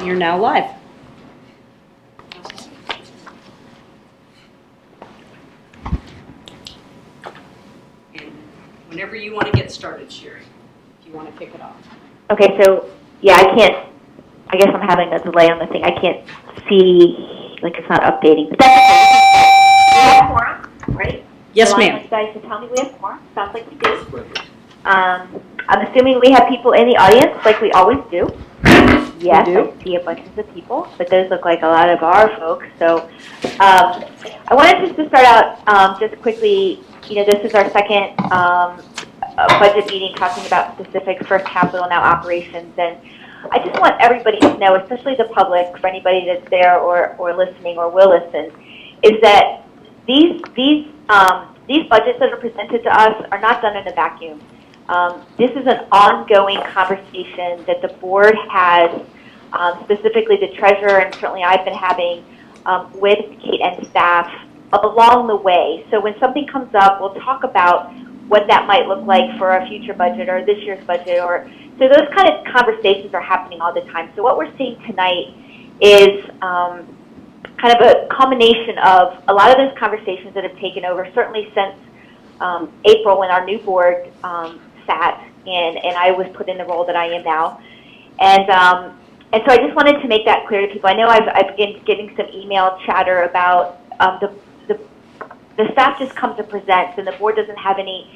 You're now live. And whenever you want to get started, Sherry, if you want to kick it off. Okay, so, yeah, I guess I'm having a delay on the thing. I can't see, like it's not updating. But that's okay. We have quorum, right? Yes, ma'am. You guys to tell me we have quorum. Sounds like we do. I'm assuming we have people in the audience like we always do. Yes, We do. I see a bunch of people, but those look like a lot of our folks. So I wanted just to start out just quickly, this is our second budget meeting talking about specifics for capital now operations. And I just want everybody to know, especially the public, for anybody that's there or listening or will listen, is that these budgets that are presented to us are not done in a vacuum. This is an ongoing conversation that the board has, specifically the treasurer, and certainly I've been having with Kate and staff along the way. So when something comes up, we'll talk about what that might look like for a future budget or this year's budget. So those kind of conversations are happening all the time. So what we're seeing tonight is kind of a combination of a lot of those conversations that have taken over, certainly since April when our new board sat and I was put in the role that I am now. And so I just wanted to make that clear to people. I know I've been getting some email chatter about the staff just come to present and the board doesn't have any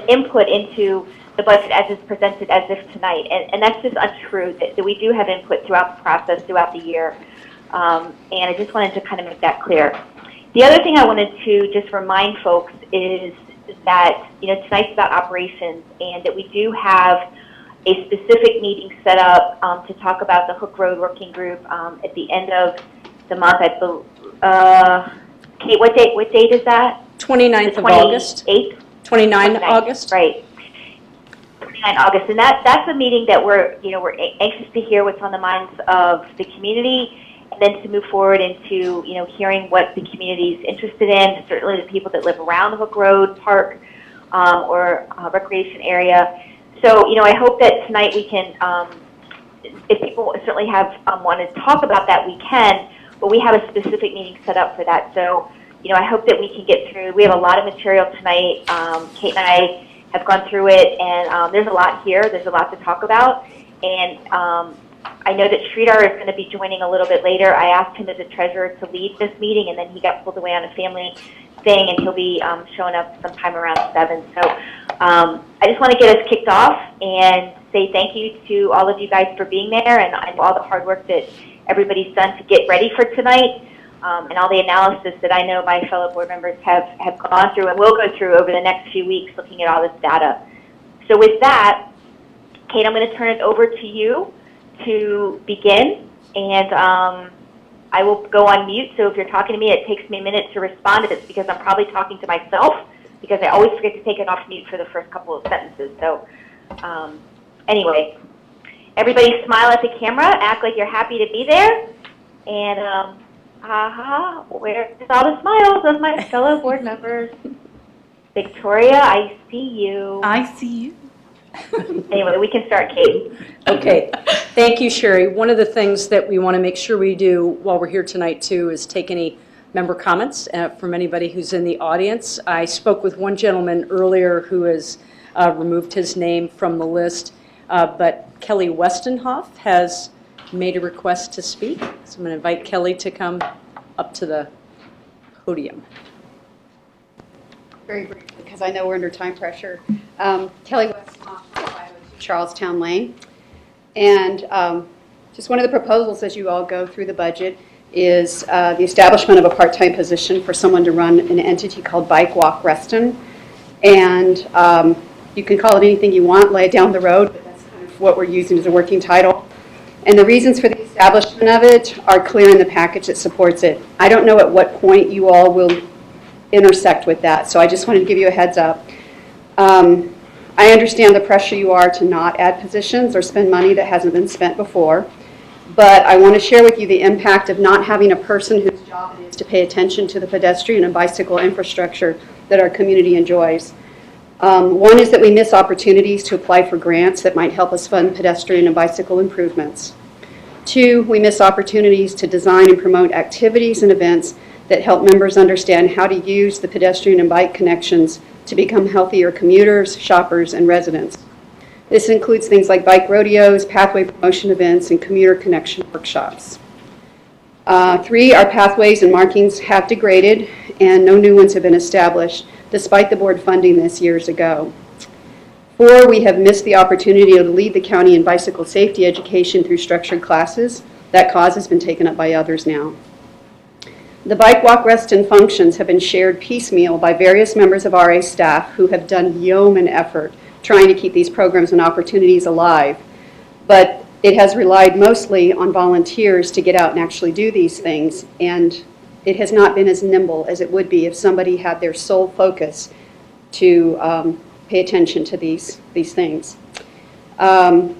input into the budget as it's presented as if tonight. And that's just untrue, that we do have input throughout the process, throughout the year. And I just wanted to kind of make that clear. The other thing I wanted to just remind folks is that, tonight's about operations and that we do have a specific meeting set up to talk about the Hook Road Working Group at the end of the month. I believe, Kate, what date is that? 29th of August. 28th? 29 August. Right. 29 August. And that's a meeting that we're anxious to hear what's on the minds of the community and then to move forward into, hearing what the community is interested in, certainly the people that live around the Hook Road Park or recreation area. So, I hope that tonight we can, if people certainly have want to talk about that, we can, but we have a specific meeting set up for that. So, I hope that we can get through. We have a lot of material tonight. Kate and I have gone through it, and there's a lot here. There's a lot to talk about. And I know that Sridhar is going to be joining a little bit later. I asked him as a treasurer to lead this meeting, and then he got pulled away on a family thing, and he'll be showing up sometime around 7. So I just want to get us kicked off and say thank you to all of you guys for being there and all the hard work that everybody's done to get ready for tonight, and all the analysis that I know my fellow board members have gone through and will go through over the next few weeks looking at all this data. So with that, Kate, I'm going to turn it over to you to begin, and I will go on mute. So if you're talking to me, it takes me a minute to respond. It's because I'm probably talking to myself because I always forget to take it off mute for the first couple of sentences. So anyway, everybody smile at the camera, act like you're happy to be there, and where's all the smiles of my fellow board members? Victoria, I see you. I see you. Anyway, we can start, Kate. Okay. Thank you, Sherry. One of the things that we want to make sure we do while we're here tonight, too, is take any member comments from anybody who's in the audience. I spoke with one gentleman earlier who has removed his name from the list, but Kelly Westenhoff has made a request to speak. So I'm going to invite Kelly to come up to the podium. Very briefly, because I know we're under time pressure. Kelly Westhoff, 502 Charlestown Lane. And just one of the proposals as you all go through the budget is the establishment of a part-time position for someone to run an entity called Bike Walk Reston. And you can call it anything you want, lay it down the road, but that's kind of what we're using as a working title. And the reasons for the establishment of it are clear in the package that supports it. I don't know at what point you all will intersect with that, so I just wanted to give you a heads up. I understand the pressure you are to not add positions or spend money that hasn't been spent before, but I want to share with you the impact of not having a person whose job it is to pay attention to the pedestrian and bicycle infrastructure that our community enjoys. One is that we miss opportunities to apply for grants that might help us fund pedestrian and bicycle improvements. 2, we miss opportunities to design and promote activities and events that help members understand how to use the pedestrian and bike connections to become healthier commuters, shoppers, and residents. This includes things like bike rodeos, pathway promotion events, and commuter connection workshops. 3, our pathways and markings have degraded, and no new ones have been established, despite the board funding this years ago. 4, we have missed the opportunity to lead the county in bicycle safety education through structured classes. That cause has been taken up by others now. The bike walk, rest, and functions have been shared piecemeal by various members of RA staff who have done yeoman effort trying to keep these programs and opportunities alive. But it has relied mostly on volunteers to get out and actually do these things, and it has not been as nimble as it would be if somebody had their sole focus to pay attention to these things. And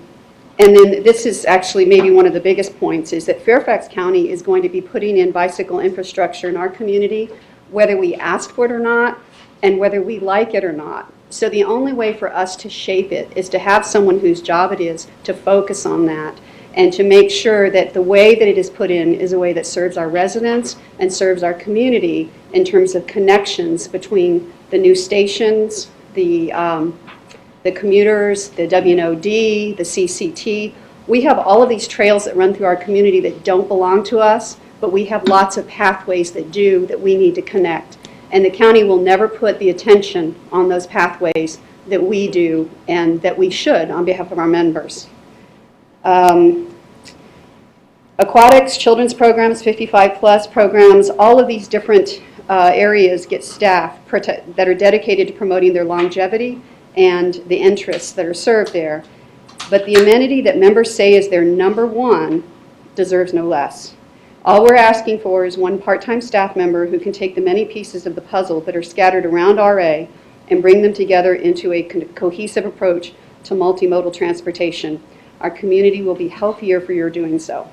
then this is actually maybe one of the biggest points, is that Fairfax County is going to be putting in bicycle infrastructure in our community, whether we ask for it or not, and whether we like it or not. So the only way for us to shape it is to have someone whose job it is to focus on that and to make sure that the way that it is put in is a way that serves our residents and serves our community in terms of connections between the new stations, the commuters, the WNOD, the CCT. We have all of these trails that run through our community that don't belong to us, but we have lots of pathways that do, that we need to connect. And the county will never put the attention on those pathways that we do and that we should on behalf of our members. Aquatics, children's programs, 55-plus programs, all of these different areas get staff that are dedicated to promoting their longevity and the interests that are served there. But the amenity that members say is their number one deserves no less. All we're asking for is one part-time staff member who can take the many pieces of the puzzle that are scattered around RA and bring them together into a cohesive approach to multimodal transportation. Our community will be healthier for your doing so.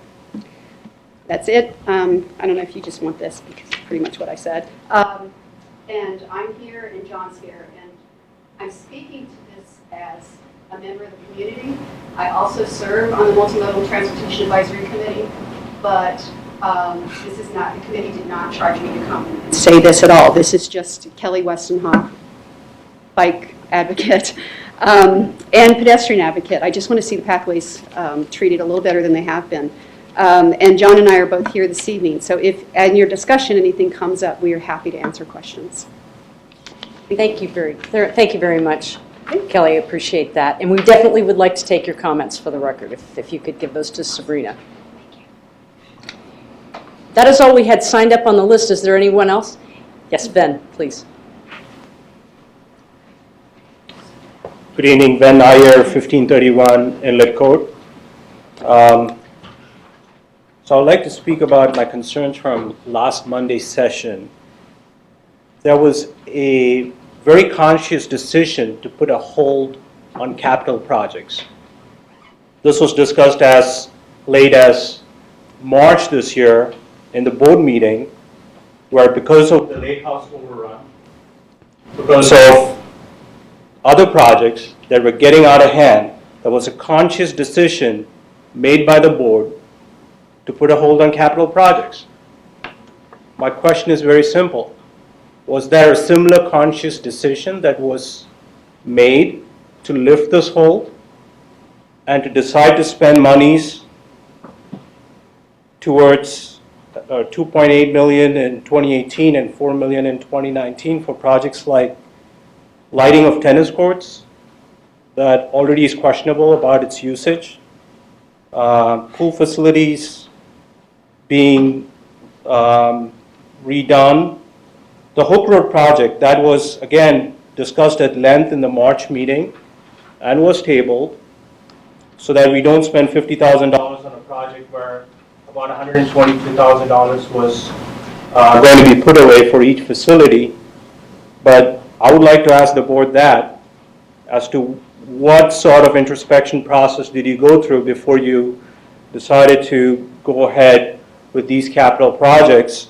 That's it. I don't know if you just want this, because it's pretty much what I said. And I'm here and John's here, and I'm speaking to this as a member of the community. I also serve on the Multimodal Transportation Advisory Committee, but this is not, the committee did not charge me to come and say this at all. This is just Kelly Westenhoff, bike advocate, and pedestrian advocate. I just want to see the pathways treated a little better than they have been. And John and I are both here this evening, so if in your discussion anything comes up, we are happy to answer questions. Thank you very much, Kelly. I appreciate that. And we definitely would like to take your comments for the record, if you could give those to Sabrina. That is all we had signed up on the list. Is there anyone else? Yes, Ben, please. Good evening, Ben Iyer, 1531 Inlet Court. So I'd like to speak about my concerns from last Monday's session. There was a very conscious decision to put a hold on capital projects. This was discussed as late as March this year in the board meeting, where because of the Lake House overrun, because of other projects that were getting out of hand, there was a conscious decision made by the board to put a hold on capital projects. My question is very simple. Was there a similar conscious decision that was made to lift this hold and to decide to spend monies towards $2.8 million in 2018 and $4 million in 2019 for projects like lighting of tennis courts that already is questionable about its usage, pool facilities being redone, the Hook Road project that was again discussed at length in the March meeting and was tabled so that we don't spend $50,000 on a project where about $122,000 was going to be put away for each facility. But I would like to ask the board that as to what sort of introspection process did you go through before you decided to go ahead with these capital projects.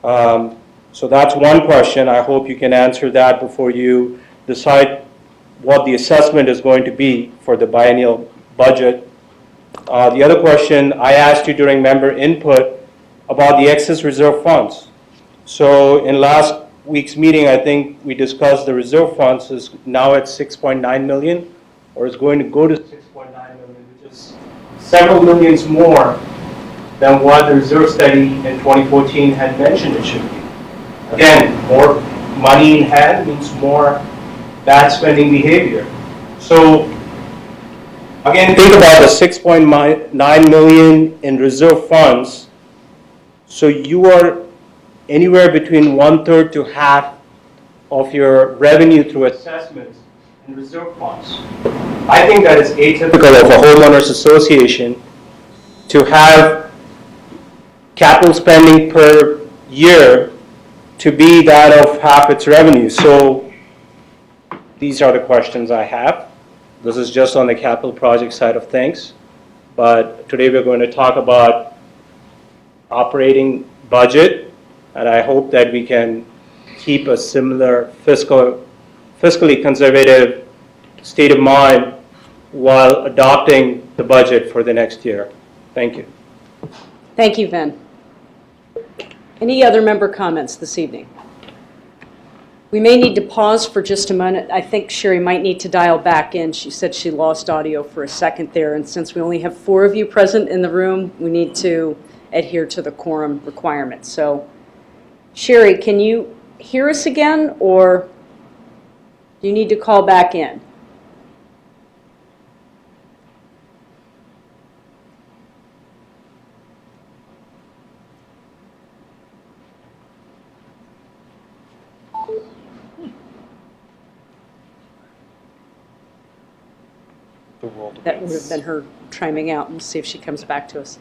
So that's one question. I hope you can answer that before you decide what the assessment is going to be for the biennial budget. The other question I asked you during member input about the excess reserve funds. So in last week's meeting, I think we discussed the reserve funds is now at 6.9 million, or is going to go to 6.9 million, which is several millions more than what the reserve study in 2014 had mentioned it should be. Again, more money in hand means more bad spending behavior. So again, think about the 6.9 million in reserve funds. So you are anywhere between 1/3 to half of your revenue through assessments in reserve funds. I think that is atypical of a homeowners association to have capital spending per year to be that of half its revenue. So these are the questions I have. This is just on the capital project side of things. But today we're going to talk about operating budget, and I hope that we can keep a similar fiscally conservative state of mind while adopting the budget for the next year. Thank you. Thank you, Ven. Any other member comments this evening? We may need to pause for just a minute. I think Sherry might need to dial back in. She said she lost audio for a second there, and since we only have 4 of you present in the room, we need to adhere to the quorum requirement. So, Sherry, can you hear us again, or do you need to call back in? That would have been her chiming out. We'll see if she comes back to us.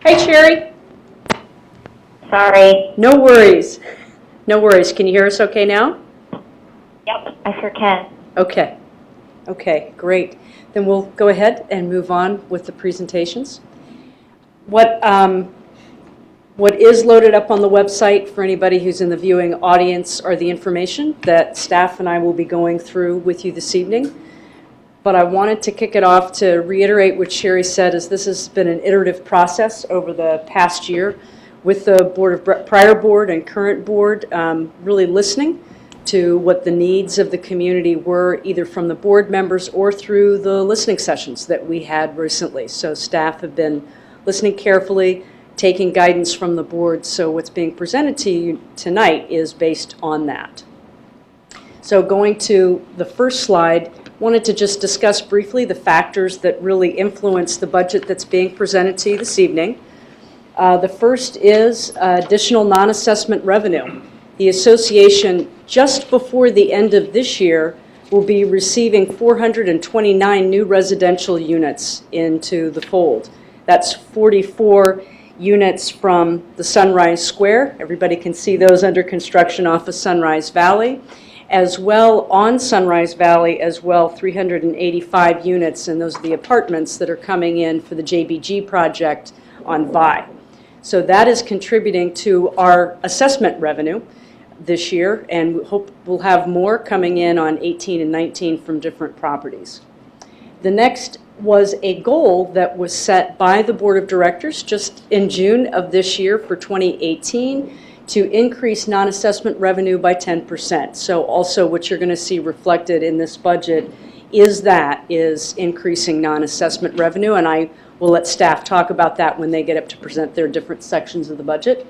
Hey, Sherry. Sorry. No worries. No worries. Can you hear us okay now? Yep, I sure can. Okay. Okay, great. Then we'll go ahead and move on with the presentations. What is loaded up on the website for anybody who's in the viewing audience are the information that staff and I will be going through with you this evening. But I wanted to kick it off to reiterate what Sherry said, is this has been an iterative process over the past year with the prior board and current board, really listening to what the needs of the community were, either from the board members or through the listening sessions that we had recently. So staff have been listening carefully, taking guidance from the board. So what's being presented to you tonight is based on that. So going to the first slide, wanted to just discuss briefly the factors that really influence the budget that's being presented to you this evening. The first is additional non-assessment revenue. The association, just before the end of this year, will be receiving 429 new residential units into the fold. That's 44 units from the Sunrise Square. Everybody can see those under construction off of Sunrise Valley. As well on Sunrise Valley, as well 385 units, and those are the apartments that are coming in for the JBG project on Vi. So that is contributing to our assessment revenue this year, and we hope we'll have more coming in on 18 and 19 from different properties. The next was a goal that was set by the Board of Directors just in June of this year for 2018 to increase non-assessment revenue by 10%. So also what you're going to see reflected in this budget is increasing non-assessment revenue, and I will let staff talk about that when they get up to present their different sections of the budget.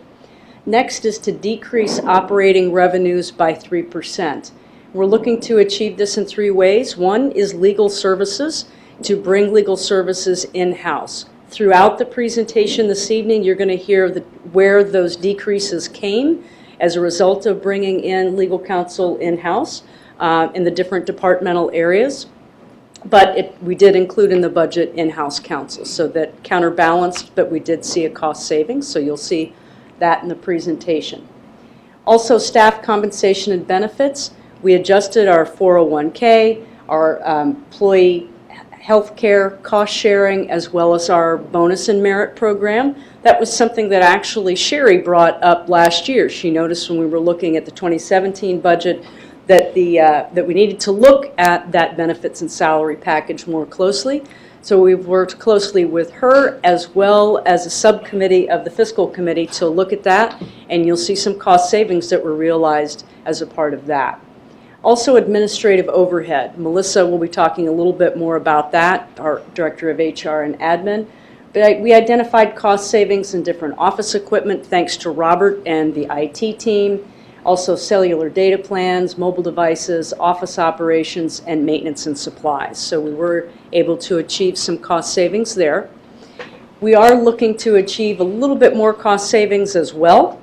Next is to decrease operating revenues by 3%. We're looking to achieve this in 3 ways. One is legal services, to bring legal services in-house. Throughout the presentation this evening, you're going to hear where those decreases came as a result of bringing in legal counsel in-house in the different departmental areas. But we did include in the budget in-house counsel, so that counterbalanced, but we did see a cost savings, so you'll see that in the presentation. Also, staff compensation and benefits. We adjusted our 401k, our employee health care cost sharing, as well as our bonus and merit program. That was something that actually Sherry brought up last year. She noticed when we were looking at the 2017 budget that that we needed to look at that benefits and salary package more closely. So we've worked closely with her as well as a subcommittee of the fiscal committee to look at that, and you'll see some cost savings that were realized as a part of that. Also, administrative overhead. Melissa will be talking a little bit more about that, our Director of HR and Admin. But we identified cost savings in different office equipment thanks to Robert and the IT team. Also, cellular data plans, mobile devices, office operations, and maintenance and supplies. So we were able to achieve some cost savings there. We are looking to achieve a little bit more cost savings as well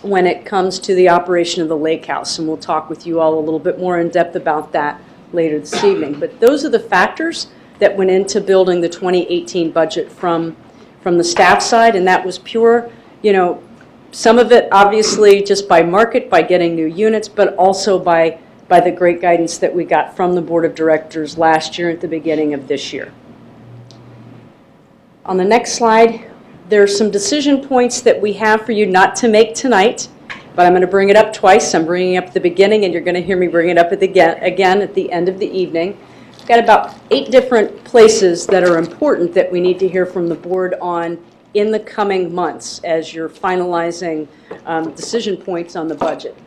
when it comes to the operation of the lake house, and we'll talk with you all a little bit more in depth about that later this evening. But those are the factors that went into building the 2018 budget from the staff side, and that was pure, some of it obviously just by market, by getting new units, but also by the great guidance that we got from the Board of Directors last year at the beginning of this year. On the next slide, there are some decision points that we have for you not to make tonight, but I'm going to bring it up twice. I'm bringing it up at the beginning, and you're going to hear me bring it up again at the end of the evening. We've got about 8 different places that are important that we need to hear from the board on in the coming months as you're finalizing decision points on the budget.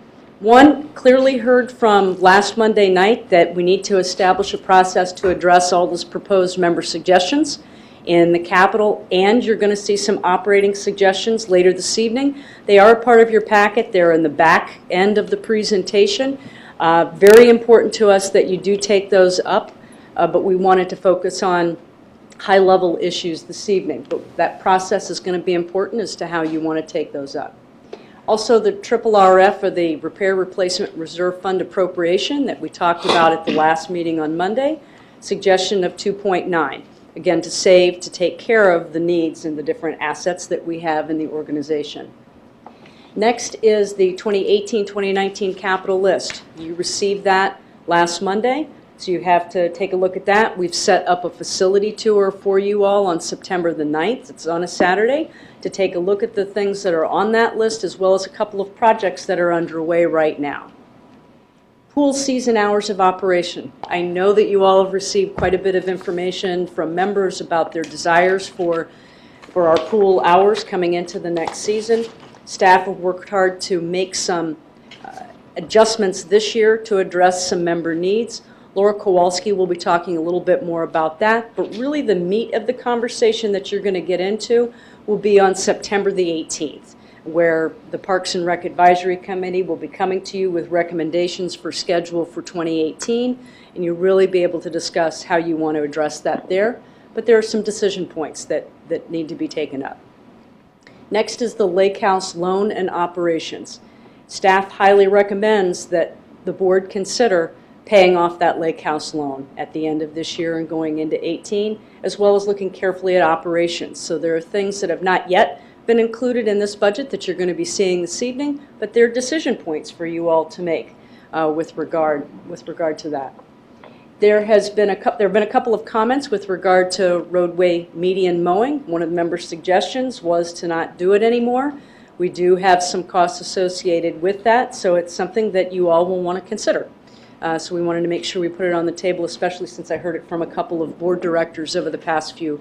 One, clearly heard from last Monday night that we need to establish a process to address all those proposed member suggestions in the capital, and you're going to see some operating suggestions later this evening. They are a part of your packet. They're in the back end of the presentation. Very important to us that you do take those up, but we wanted to focus on high-level issues this evening. But that process is going to be important as to how you want to take those up. Also, the RRF, or the Repair Replacement Reserve Fund appropriation that we talked about at the last meeting on Monday, suggestion of 2.9. Again, to save, to take care of the needs and the different assets that we have in the organization. Next is the 2018-2019 capital list. You received that last Monday, so you have to take a look at that. We've set up a facility tour for you all on September the 9th. It's on a Saturday, to take a look at the things that are on that list, as well as a couple of projects that are underway right now. Pool season hours of operation. I know that you all have received quite a bit of information from members about their desires for our pool hours coming into the next season. Staff have worked hard to make some adjustments this year to address some member needs. Laura Kowalski will be talking a little bit more about that, but really the meat of the conversation that you're going to get into will be on September the 18th. Where the Parks and Rec Advisory Committee will be coming to you with recommendations for schedule for 2018, and you'll really be able to discuss how you want to address that there. But there are some decision points that need to be taken up. Next is the Lake House loan and operations. Staff highly recommends that the board consider paying off that Lake House loan at the end of this year and going into 18, as well as looking carefully at operations. So there are things that have not yet been included in this budget that you're going to be seeing this evening, but they're decision points for you all to make with regard to that. There have been a couple of comments with regard to roadway median mowing. One of the members' suggestions was to not do it anymore. We do have some costs associated with that, so it's something that you all will want to consider. So we wanted to make sure we put it on the table, especially since I heard it from a couple of board directors over the past few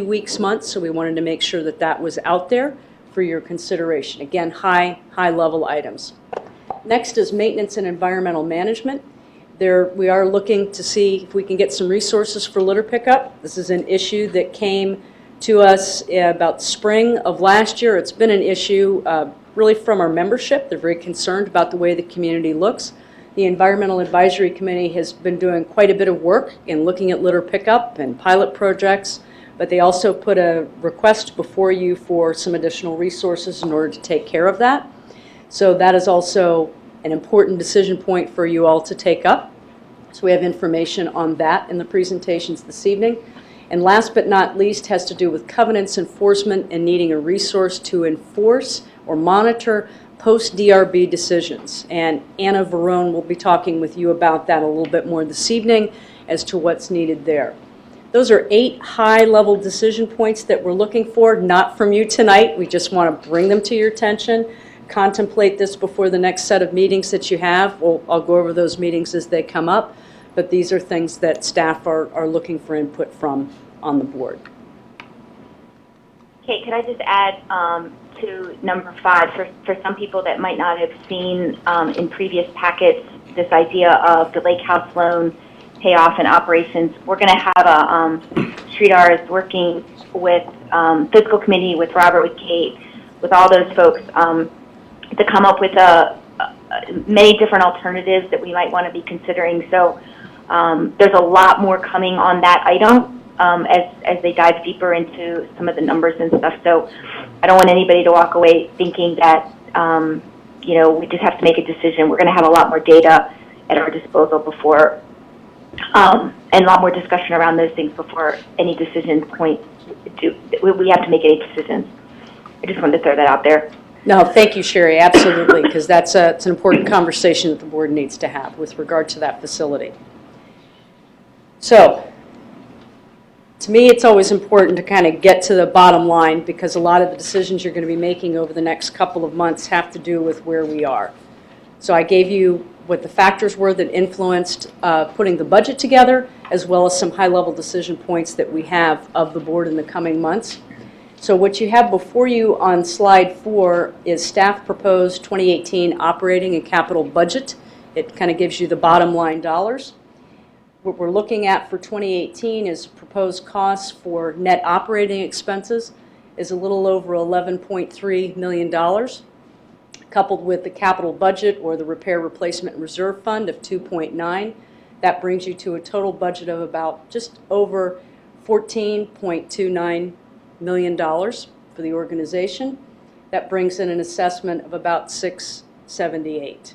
weeks, months, so we wanted to make sure that that was out there for your consideration. Again, high-level items. Next is maintenance and environmental management. We are looking to see if we can get some resources for litter pickup. This is an issue that came to us about spring of last year. It's been an issue really from our membership. They're very concerned about the way the community looks. The Environmental Advisory Committee has been doing quite a bit of work in looking at litter pickup and pilot projects, but they also put a request before you for some additional resources in order to take care of that. So that is also an important decision point for you all to take up. So we have information on that in the presentations this evening. And last but not least has to do with covenants enforcement and needing a resource to enforce or monitor post-DRB decisions. And Anna Verone will be talking with you about that a little bit more this evening as to what's needed there. Those are 8 high-level decision points that we're looking for, not from you tonight. We just want to bring them to your attention. Contemplate this before the next set of meetings that you have. I'll go over those meetings as they come up, but these are things that staff are looking for input from on the board. Kate, could I just add to number 5, for some people that might not have seen in previous packets, this idea of the Lake House loan payoff and operations. We're going to have a, Sridhar is working with fiscal committee, with Robert, with Kate, with all those folks to come up with many different alternatives that we might want to be considering. So there's a lot more coming on that item as they dive deeper into some of the numbers and stuff. So I don't want anybody to walk away thinking that, we just have to make a decision. We're going to have a lot more data at our disposal before, and a lot more discussion around those things before any decision point. We have to make any decisions. I just wanted to throw that out there. No, thank you, Sherry, absolutely, because it's an important conversation that the board needs to have with regard to that facility. So, to me, it's always important to kind of get to the bottom line, because a lot of the decisions you're going to be making over the next couple of months have to do with where we are. So I gave you what the factors were that influenced putting the budget together, as well as some high-level decision points that we have of the board in the coming months. So what you have before you on slide 4 is staff proposed 2018 operating and capital budget. It kind of gives you the bottom line dollars. What we're looking at for 2018 is proposed costs for net operating expenses is a little over $11.3 million, coupled with the capital budget or the repair replacement reserve fund of 2.9. That brings you to a total budget of about just over $14.29 million for the organization. That brings in an assessment of about $678.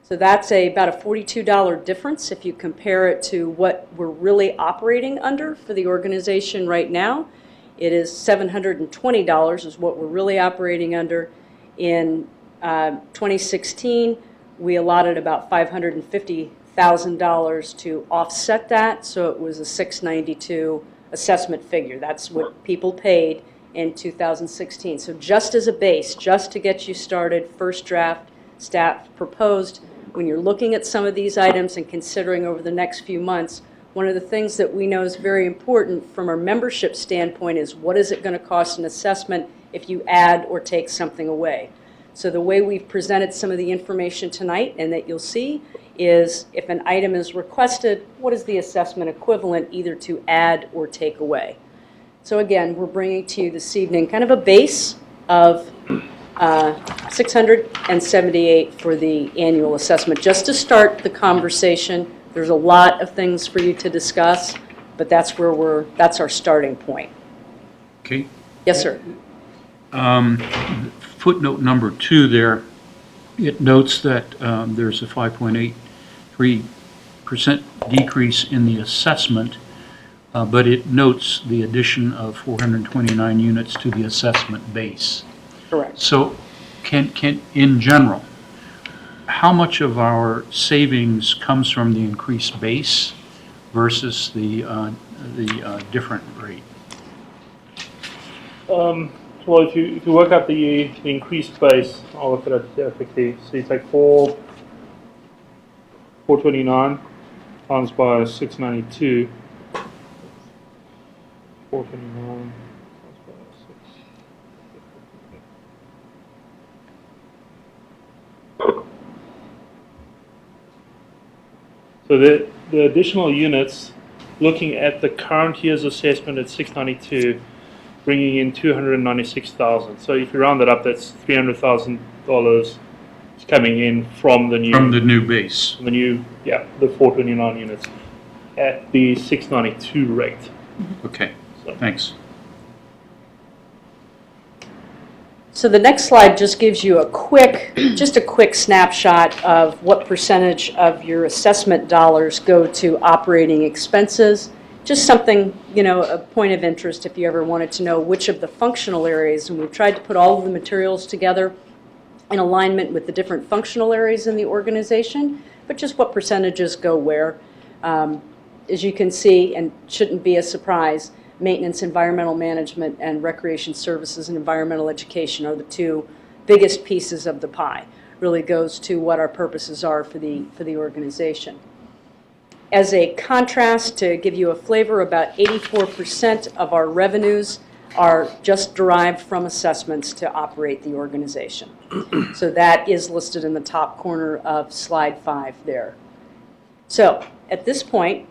So that's about a $42 difference if you compare it to what we're really operating under for the organization right now. It is $720 is what we're really operating under. In 2016, we allotted about $550,000 to offset that, so it was a $692 assessment figure. That's what people paid in 2016. So just as a base, just to get you started, first draft staff proposed, when you're looking at some of these items and considering over the next few months, one of the things that we know is very important from our membership standpoint is what is it going to cost an assessment if you add or take something away. So the way we've presented some of the information tonight and that you'll see is if an item is requested, what is the assessment equivalent either to add or take away. So again, we're bringing to you this evening kind of a base of $678 for the annual assessment. Just to start the conversation, there's a lot of things for you to discuss, but that's that's our starting point. Okay. Yes, sir. Footnote number 2 there, it notes that there's a 5.83% decrease in the assessment, but it notes the addition of 429 units to the assessment base. Correct. So can in general, how much of our savings comes from the increased base versus the different rate? Well, if you work out the increased base, I'll look at it quickly. So you take 429 times by 692. 429 times by 6. So the additional units, looking at the current year's assessment at 692, bringing in 296,000. So if you round it up, that's $300,000 It's coming in from the new, From the new base. the 429 units at the 692 rate. Okay, So- thanks. So the next slide just gives you just a quick snapshot of what percentage of your assessment dollars go to operating expenses. Just something, a point of interest if you ever wanted to know which of the functional areas, and we've tried to put all of the materials together in alignment with the different functional areas in the organization, but just what percentages go where. As you can see, and shouldn't be a surprise, maintenance, environmental management, and recreation services and environmental education are the two biggest pieces of the pie. Really goes to what our purposes are for the organization. As a contrast, to give you a flavor, about 84% of our revenues are just derived from assessments to operate the organization. So that is listed in the top corner of slide 5 there. So at this point,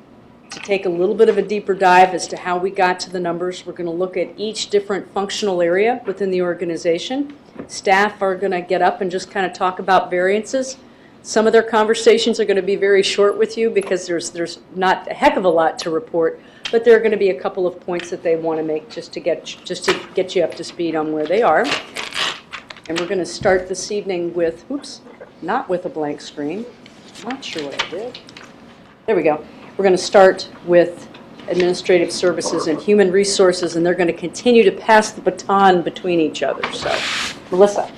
to take a little bit of a deeper dive as to how we got to the numbers, we're going to look at each different functional area within the organization. Staff are going to get up and just kind of talk about variances. Some of their conversations are going to be very short with you because there's not a heck of a lot to report, but there are going to be a couple of points that they want to make just to get you up to speed on where they are. And we're going to start this evening with, not with a blank screen. Not sure what I did. There we go. We're going to start with Administrative Services and Human Resources, and they're going to continue to pass the baton between each other. So, Melissa,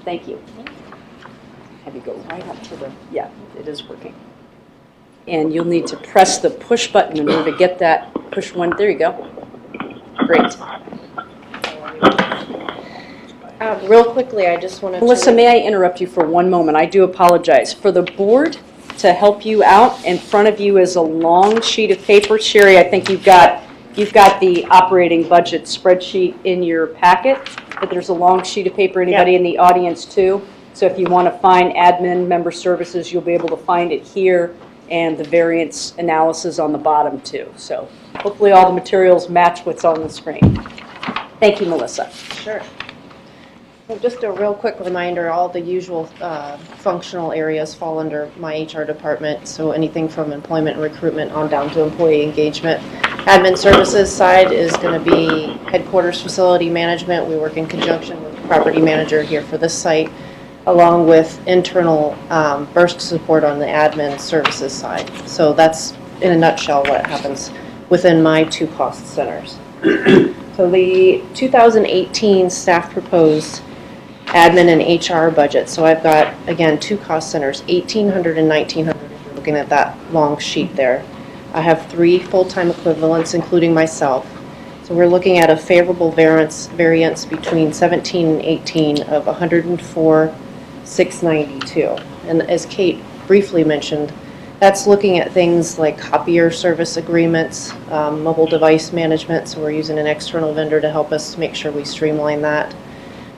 thank you. Have you go right up to yeah, it is working. And you'll need to press the push button in order to get that push one. There you go. Great. Real quickly, I just wanted Melissa, to... may I interrupt you for one moment? I do apologize. For the board to help you out, in front of you is a long sheet of paper. Sherry, I think you've got the operating budget spreadsheet in your packet, but there's a long sheet of paper. Anybody in the audience too? So if you want to find admin member services, you'll be able to find it here, and the variance analysis on the bottom too. So hopefully all the materials match what's on the screen. Thank you, Melissa. Sure. So just a real quick reminder, all the usual functional areas fall under my HR department, so anything from employment and recruitment on down to employee engagement. Admin services side is going to be headquarters facility management. We work in conjunction with the property manager here for this site, along with internal burst support on the admin services side. So that's, in a nutshell, what happens within my two cost centers. So the 2018 staff proposed admin and HR budget. So I've got, again, two cost centers, 1,800 and 1,900, if you're looking at that long sheet there. I have 3 full-time equivalents, including myself. So we're looking at a favorable variance between 17 and 18 of 104,692. And as Kate briefly mentioned, that's looking at things like copier service agreements, mobile device management, so we're using an external vendor to help us make sure we streamline that,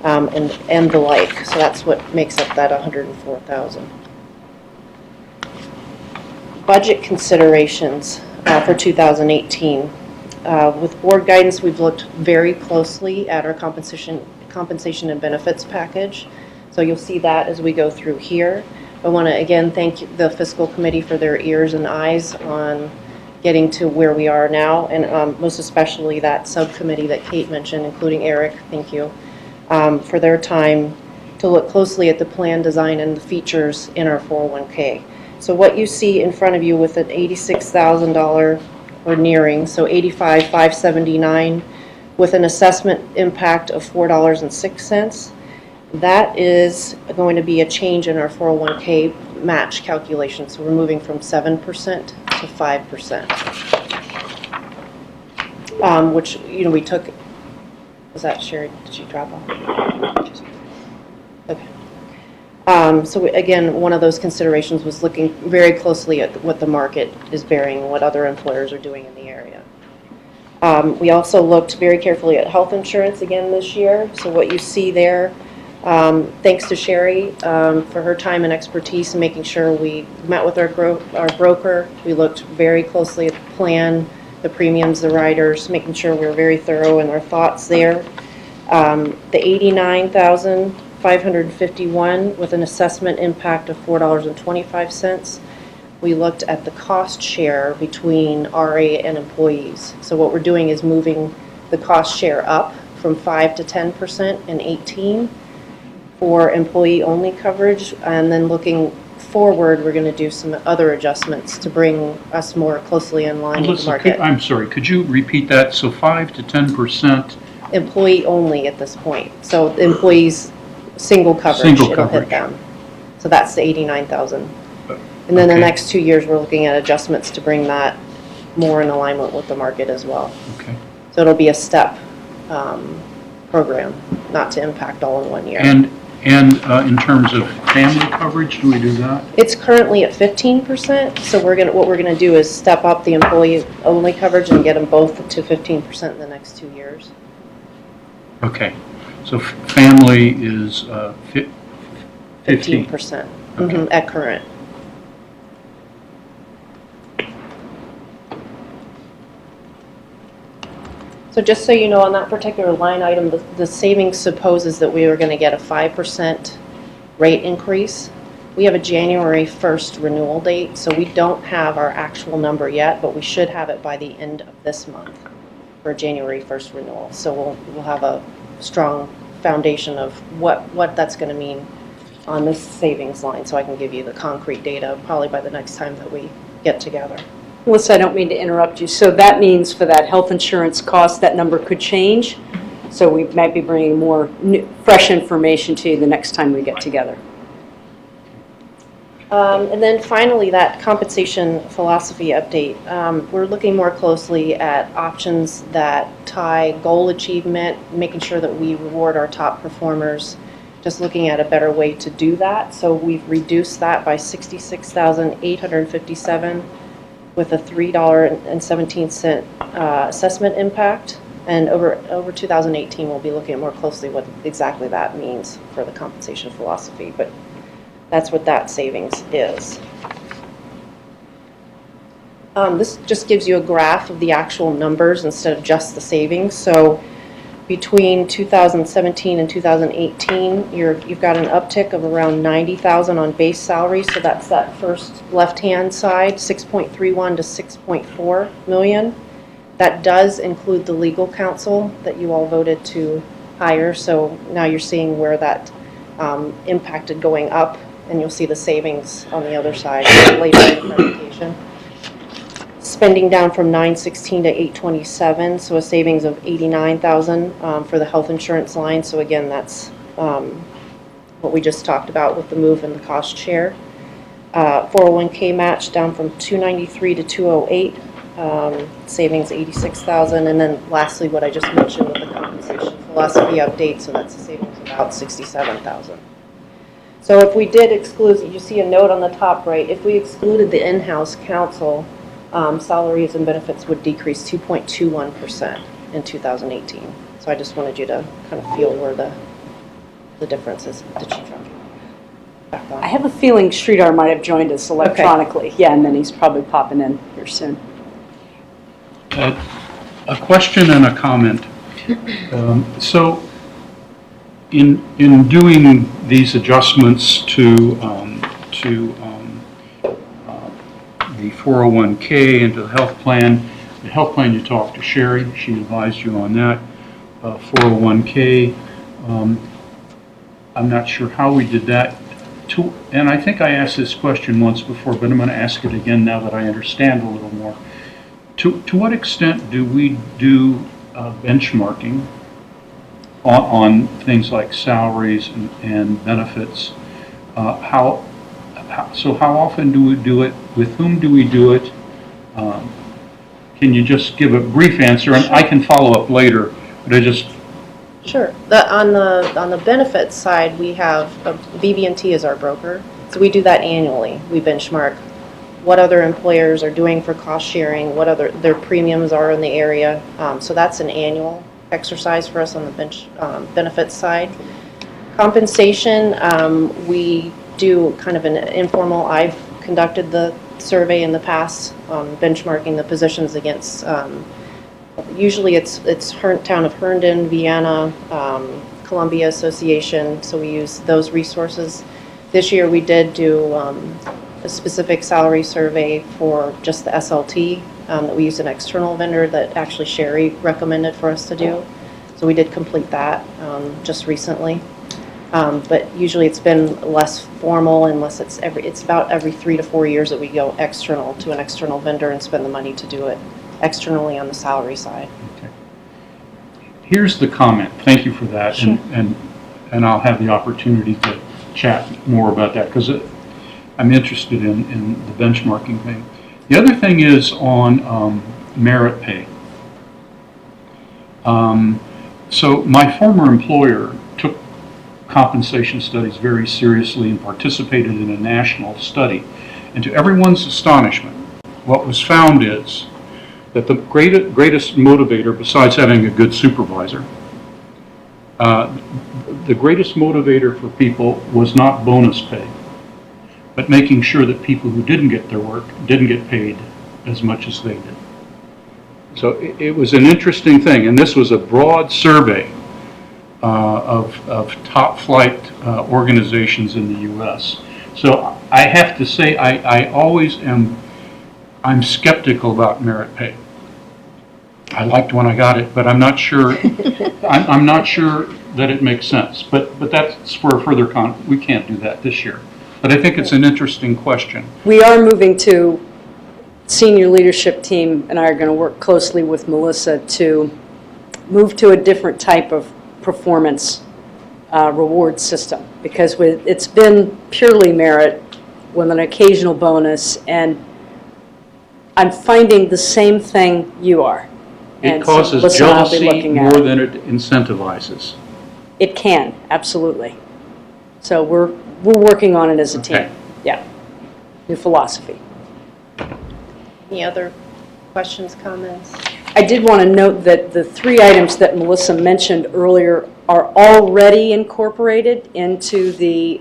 and the like. So that's what makes up that 104,000. Budget considerations for 2018. With board guidance, we've looked very closely at our compensation and benefits package. So you'll see that as we go through here. I want to again thank the fiscal committee for their ears and eyes on getting to where we are now, and most especially that subcommittee that Kate mentioned, including Eric, thank you, for their time to look closely at the plan design and the features in our 401k. So what you see in front of you with an $86,000 or nearing, so $85,579 with an assessment impact of $4.06, that is going to be a change in our 401k match calculation. So we're moving from 7% to 5%, which, we took, was that Sherry, did you drop off? Okay. So again, one of those considerations was looking very closely at what the market is bearing and what other employers are doing in the area. We also looked very carefully at health insurance again this year. So what you see there, thanks to Sherry for her time and expertise in making sure we met with our broker. We looked very closely at the plan, the premiums, the riders, making sure we were very thorough in our thoughts there. The $89,000 $551 with an assessment impact of $4.25. We looked at the cost share between RA and employees. So what we're doing is moving the cost share up from 5 to 10% in 18 for employee-only coverage, and then looking forward, we're going to do some other adjustments to bring us more closely in line with the Listen, market. I'm sorry, could you repeat that? So 5 to 10%? Employee-only at this point. So the employees, single coverage, Single it'll coverage. hit them. So that's the 89,000. And then the Okay. next 2 years, we're looking at adjustments to bring that more in alignment with the market as well. Okay. So it'll be a step program, not to impact all in 1 year. And in terms of family coverage, do we do that? It's currently at 15%, so what we're gonna do is step up the employee-only coverage and get them both to 15% in the next 2 years. Okay. So family is 15? 15%, at current. So just so you know, on that particular line item, the savings supposes that we are gonna get a 5% rate increase. We have a January 1st renewal date, so we don't have our actual number yet, but we should have it by the end of this month for January 1st renewal. So we'll have a strong foundation of what that's gonna mean on this savings line, so I can give you the concrete data probably by the next time that we get together. Melissa, I don't mean to interrupt you. So that means for that health insurance cost, that number could change? So we might be bringing more fresh information to you the next time we get together. And then finally, that compensation philosophy update. We're looking more closely at options that tie goal achievement, making sure that we reward our top performers, just looking at a better way to do that. So we've reduced that by $66,857 with a $3.17 assessment impact. And over 2018, we'll be looking at more closely what exactly that means for the compensation philosophy. But that's what that savings is. This just gives you a graph of the actual numbers instead of just the savings. So between 2017 and 2018, you've got an uptick of around 90,000 on base salary. So that's that first left-hand side, 6.31 to 6.4 million. That does include the legal counsel that you all voted to hire. So now you're seeing where that impacted going up, and you'll see the savings on the other side later in the presentation. Spending down from 916 to 827, so a savings of 89,000 for the health insurance line. So again, that's what we just talked about with the move in the cost share. 401k match down from 293 to 208, savings 86,000. And then lastly, what I just mentioned with the compensation philosophy update, so that's a savings of about 67,000. So if we did exclude, you see a note on the top right, if we excluded the in-house counsel, salaries and benefits would decrease 2.21% in 2018. So I just wanted you to kind of feel where the difference is. Did she drop back on? I have a feeling Sridhar might have joined us electronically. Yeah, and then he's probably popping in here soon. A question and a comment. So in doing these adjustments to the 401k and to the health plan you talked to Sherry, she advised you on that. 401k, I'm not sure how we did that. And I think I asked this question once before, but I'm going to ask it again now that I understand a little more. To what extent do we do benchmarking on things like salaries and benefits? So how often do we do it? With whom do we do it? Can you just give a brief answer? And I can follow up later, but I just... Sure. On the benefits side, we have BB&T is our broker, so we do that annually. We benchmark what other employers are doing for cost sharing, what other their premiums are in the area. So that's an annual exercise for us on the benefits side. Compensation, we do kind of an informal. I've conducted the survey in the past, benchmarking the positions against. Usually it's town of Herndon, Vienna, Columbia Association, so we use those resources. This year, we did do a specific salary survey for just the SLT, that we used an external vendor that actually Sherry recommended for us to do. So we did complete that just recently. But usually it's been less formal unless it's about every 3 to 4 years that we go external to an external vendor and spend the money to do it externally on the salary side. Okay. Here's the comment. Thank you for that. Sure. And I'll have the opportunity to chat more about that because I'm interested in the benchmarking thing. The other thing is on merit pay. So my former employer took compensation studies very seriously and participated in a national study. And to everyone's astonishment, what was found is that the greatest motivator, besides having a good supervisor, the greatest motivator for people was not bonus pay, but making sure that people who didn't get their work didn't get paid as much as they did. So it was an interesting thing, and this was a broad survey of top flight organizations in the U.S. So I have to say I always I'm skeptical about merit pay. I liked when I got it, but I'm not sure. I'm not sure that it makes sense. But that's for further we can't do that this year. But I think it's an interesting question. We are moving to, senior leadership team and I are going to work closely with Melissa to move to a different type of performance reward system, because it's been purely merit with an occasional bonus, and I'm finding the same thing you are. It And so causes Melissa and I will be jealousy looking at more it. than it incentivizes. It can, absolutely. So we're working on it as a Okay. team. Yeah. New philosophy. Any other questions, comments? I did want to note that the 3 items that Melissa mentioned earlier are already incorporated into the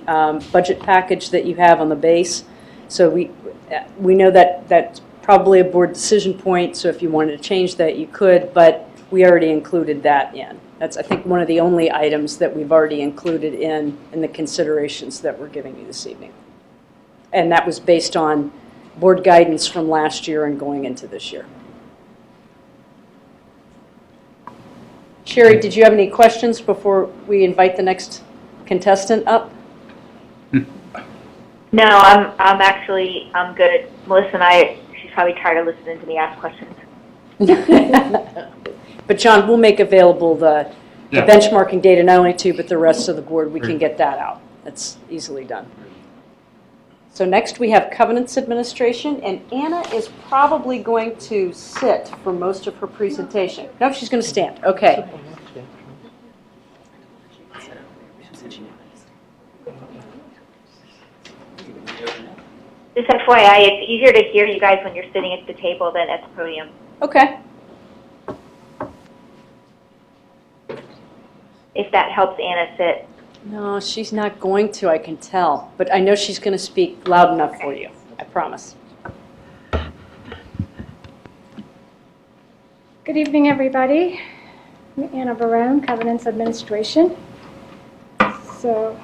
budget package that you have on the base. So we know that that's probably a board decision point, so if you wanted to change that, you could, but we already included that in. That's, I think, one of the only items that we've already included in the considerations that we're giving you this evening. And that was based on board guidance from last year and going into this year. Sherry, did you have any questions before we invite the next contestant up? No, I'm good. Melissa and I, she's probably tired of listening to me ask questions. But John, we'll make available the Yeah. benchmarking data, not only to you, but the rest of the board. We can Great. get that out. That's easily done. So next we have Covenants Administration, and Anna is probably going to sit for most of her presentation. No, she's going to stand. Okay. Just FYI, it's easier to hear you guys when you're sitting at the table than at the podium. Okay. If that helps Anna sit. No, she's not going to, I can tell. But I know she's going to speak loud enough for you. I promise. Good evening, everybody. I'm Anna Barone, Covenants Administration. So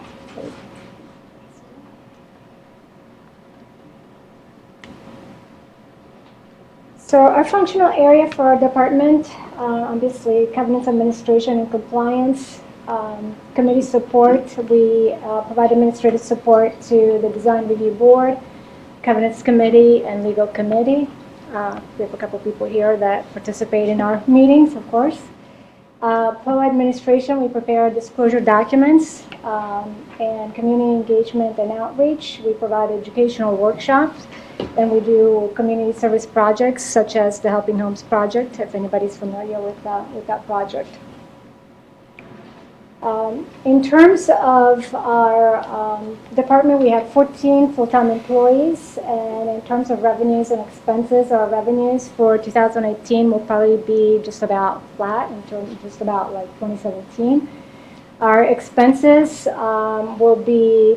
our functional area for our department, obviously Covenants Administration and Compliance, committee support. We provide administrative support to the Design Review Board, Covenants Committee, and Legal Committee. We have a couple people here that participate in our meetings, of course. POA administration, we prepare disclosure documents and community engagement and outreach. We provide educational workshops, and we do community service projects such as the Helping Homes Project, if anybody's familiar with that project. In terms of our department, we have 14 full-time employees, and in terms of revenues and expenses, our revenues for 2018 will probably be just about flat, just about like 2017. Our expenses will be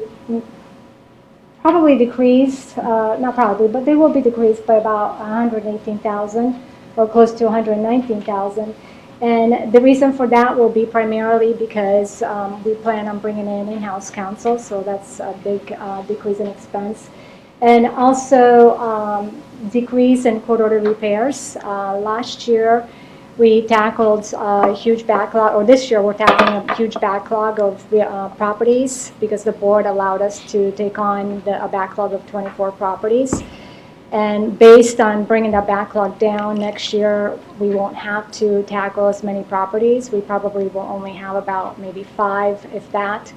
probably decreased, not probably, but they will be decreased by about $118,000 or close to $119,000. And the reason for that will be primarily because we plan on bringing in in-house counsel, so that's a big decrease in expense. And also decrease in court order repairs. Last year, we tackled a huge backlog, or this year we're tackling a huge backlog of properties because the board allowed us to take on a backlog of 24 properties. And based on bringing that backlog down next year, we won't have to tackle as many properties. We probably will only have about maybe 5, if that.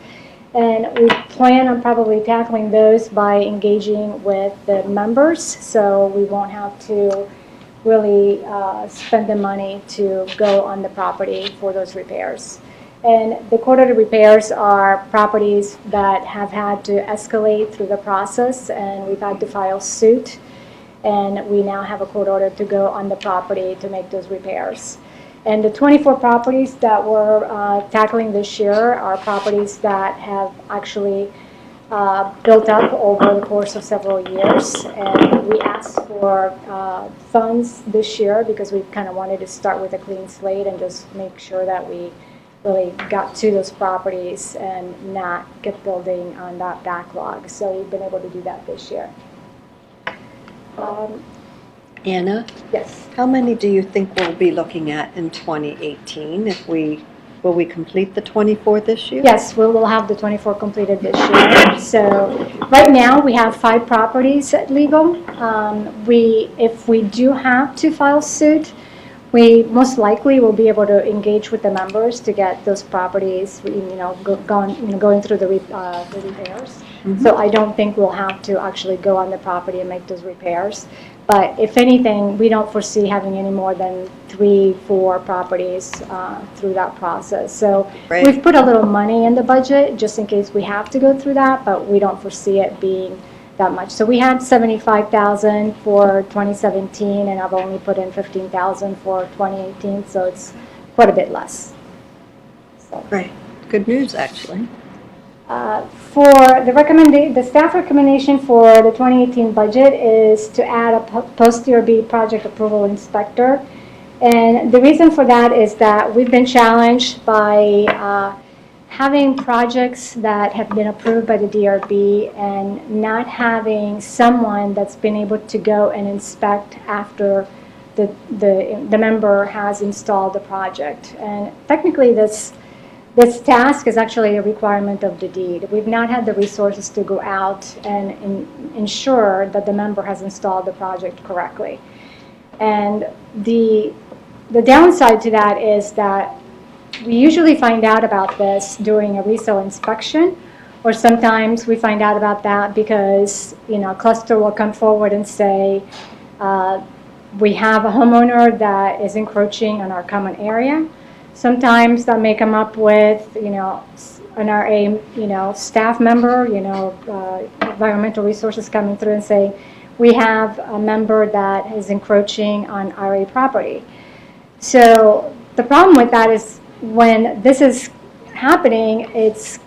And we plan on probably tackling those by engaging with the members, so we won't have to really spend the money to go on the property for those repairs. And the court order repairs are properties that have had to escalate through the process, and we've had to file suit. And we now have a court order to go on the property to make those repairs. And the 24 properties that we're tackling this year are properties that have actually built up over the course of several years. And we asked for funds this year because we kind of wanted to start with a clean slate and just make sure that we really got to those properties and not get building on that backlog. So we've been able to do that this year. Anna, Yes. how many do you think we'll be looking at in 2018? Will we complete the 24 this year? Yes, we will have the 24 completed this year. So right now, we have 5 properties at legal. If we do have to file suit, we most likely will be able to engage with the members to get those properties, going through the repairs. So I don't think we'll have to actually go on the property and make those repairs. But if anything, we don't foresee having any more than 3-4 properties through that process. So Right. we've put a little money in the budget just in case we have to go through that, but we don't foresee it being that much. So we had $75,000 for 2017, and I've only put in $15,000 for 2018, so it's quite a bit less. So. Right. Good news, actually. For the staff recommendation for the 2018 budget is to add a post-DRB project approval inspector. And the reason for that is that we've been challenged by having projects that have been approved by the DRB and not having someone that's been able to go and inspect after the member has installed the project. And technically this task is actually a requirement of the deed. We've not had the resources to go out and ensure that the member has installed the project correctly. And the downside to that is that we usually find out about this during a resale inspection, or sometimes we find out about that because a cluster will come forward and say, we have a homeowner that is encroaching on our common area. Sometimes that may come up with, an RA, staff member, environmental resources coming through and saying, we have a member that is encroaching on RA property. So the problem with that is when this is happening, it's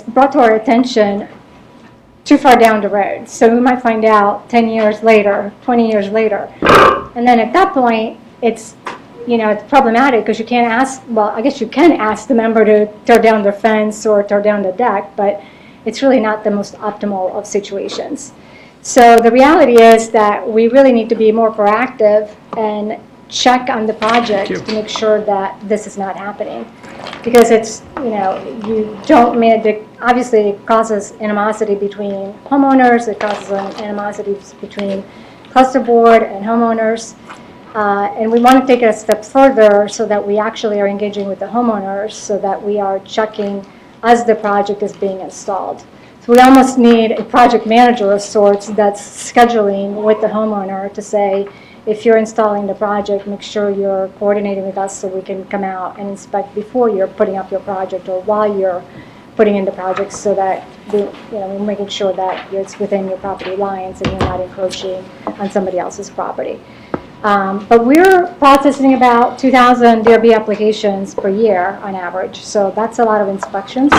brought to our attention too far down the road. So we might find out 10 years later, 20 years later. And then at that point, it's problematic because you can't ask, well, I guess you can ask the member to tear down their fence or tear down the deck, but it's really not the most optimal of situations. So the reality is that we really need to be more proactive and check on the project to make sure that this is not happening. Because it's, you don't obviously it causes animosity between homeowners, it causes animosity between cluster board and homeowners. And we want to take it a step further so that we actually are engaging with the homeowners so that we are checking as the project is being installed. So we almost need a project manager of sorts that's scheduling with the homeowner to say, if you're installing the project, make sure you're coordinating with us so we can come out and inspect before you're putting up your project or while you're putting in the project so that we're making sure that it's within your property lines and you're not encroaching on somebody else's property. But we're processing about 2,000 DRB applications per year on average, so that's a lot of inspections.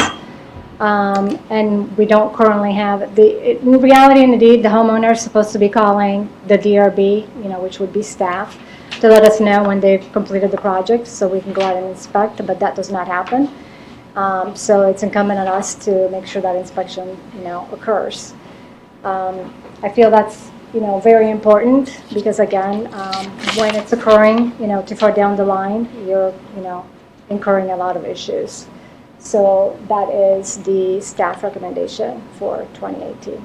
And we don't currently have, in reality and indeed, the homeowner is supposed to be calling the DRB, which would be staff, to let us know when they've completed the project so we can go out and inspect, but that does not happen. So it's incumbent on us to make sure that inspection, occurs. I feel that's, very important because again, when it's occurring, too far down the line, you're, incurring a lot of issues. So that is the staff recommendation for 2018.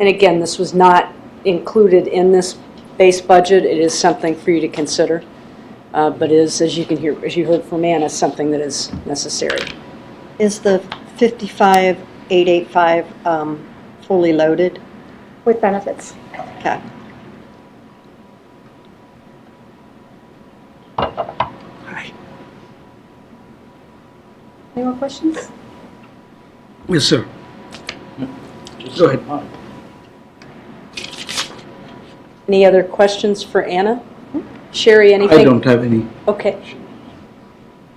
And again, this was not included in this base budget. It is something for you to consider. But is, as you heard from Anna, something that is necessary. Is the 55,885 fully loaded? With benefits. Okay. Any more questions? Yes, sir. Go ahead. Any other questions for Anna? Sherry, anything? I don't have any. Okay.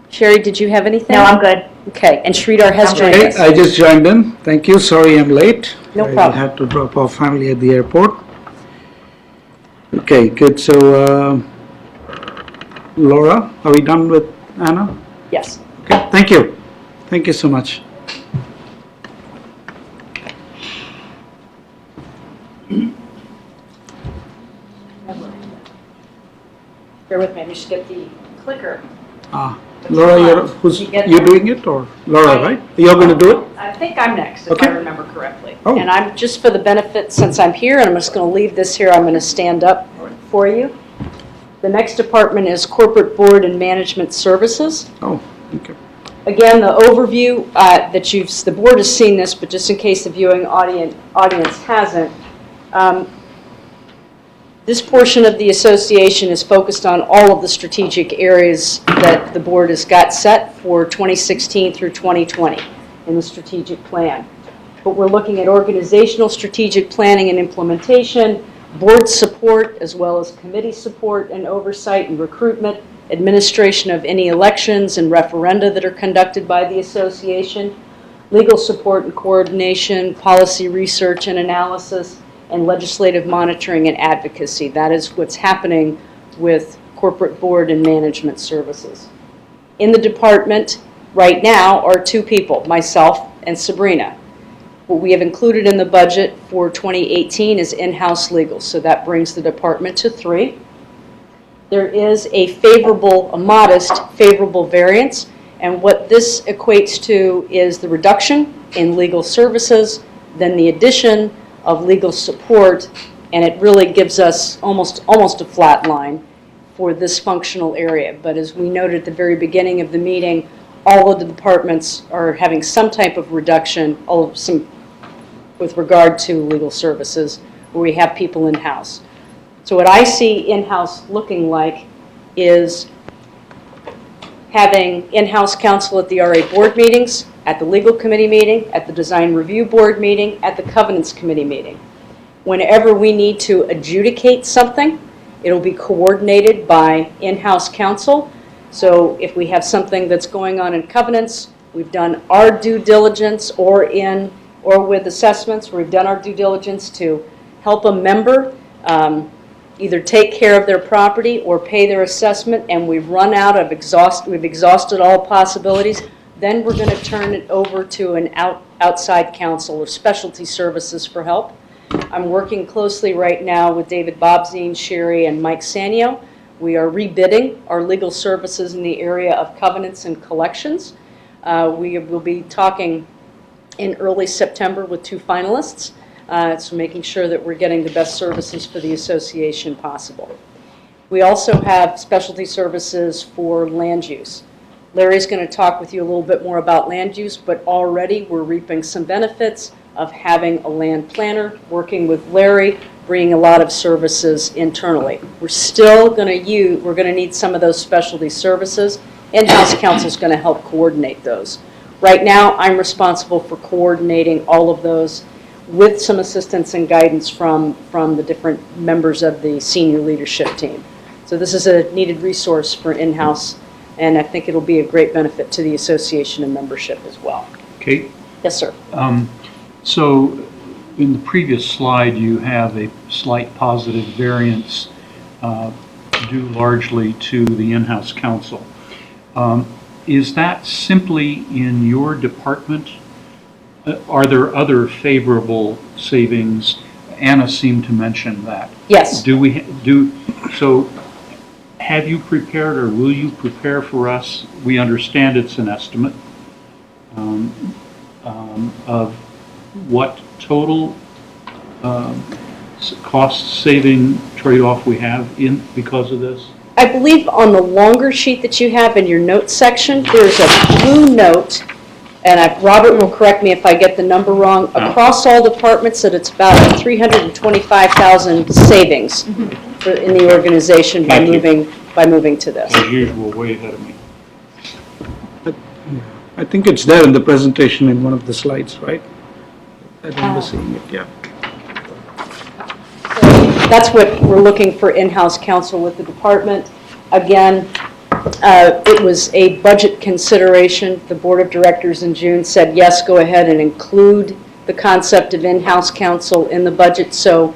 Sherry, did you have anything? No, I'm good. Okay, and Sridhar has joined Okay, us. I just joined in. Thank you. Sorry I'm late. No I problem. had to drop off family at the airport. Okay, good. So, Laura, are we done with Anna? Yes. Okay, thank you. Thank you so much. Bear with me, I just get the clicker. Laura, You get you that? doing it or Laura, right? You're going to do it? I think I'm next, if I Okay. remember correctly. Oh. And I'm, just for the benefit, since I'm here, and I'm just going to leave this here, I'm going to stand up for you. The next department is Corporate Board and Management Services. Oh, okay. Again, the overview the board has seen this, but just in case the viewing audience hasn't, this portion of the association is focused on all of the strategic areas that the board has got set for 2016 through 2020 in the strategic plan. But we're looking at organizational strategic planning and implementation, board support, as well as committee support and oversight and recruitment, administration of any elections and referenda that are conducted by the association, legal support and coordination, policy research and analysis, and legislative monitoring and advocacy. That is what's happening with Corporate Board and Management Services. In the department right now are two people, myself and Sabrina. What we have included in the budget for 2018 is in-house legal, so that brings the department to 3. There is a modest favorable variance, and what this equates to is the reduction in legal services, then the addition of legal support, and it really gives us almost a flat line for this functional area. But as we noted at the very beginning of the meeting, all of the departments are having some type of reduction, with regard to legal services, where we have people in-house. So what I see in-house looking like is having in-house counsel at the RA board meetings, at the legal committee meeting, at the design review board meeting, at the covenants committee meeting. Whenever we need to adjudicate something, it'll be coordinated by in-house counsel. So if we have something that's going on in covenants, we've done our due diligence, or with assessments, we've done our due diligence to help a member either take care of their property or pay their assessment, and we've exhausted all possibilities, then we're going to turn it over to an outside counsel or specialty services for help. I'm working closely right now with David Bobzien, Sherry, and Mike Sanyo. We are rebidding our legal services in the area of covenants and collections. We will be talking in early September with 2 finalists. So making sure that we're getting the best services for the association possible. We also have specialty services for land use. Larry's going to talk with you a little bit more about land use, but already we're reaping some benefits of having a land planner, working with Larry, bringing a lot of services internally. We're going to need some of those specialty services. In-house counsel is going to help coordinate those. Right now, I'm responsible for coordinating all of those with some assistance and guidance from the different members of the senior leadership team. So this is a needed resource for in-house, and I think it'll be a great benefit to the association and membership as well. Kate? Yes, sir. So in the previous slide, you have a slight positive variance due largely to the in-house counsel. Is that simply in your department? Are there other favorable savings? Anna seemed to mention that. Yes. So have you prepared or will you prepare for us? We understand it's an estimate of what total cost-saving trade-off we have because of this? I believe on the longer sheet that you have in your notes section, there's a blue note, and Robert will correct me if I get the number wrong, across all departments that it's about a $325,000 savings in the organization by Thank you. moving to this. As usual, way ahead of me. I think it's there in the presentation in one of the slides, right? I remember seeing it, yeah. That's what we're looking for in-house counsel with the department. Again, it was a budget consideration. The board of directors in June said, yes, go ahead and include the concept of in-house counsel in the budget. So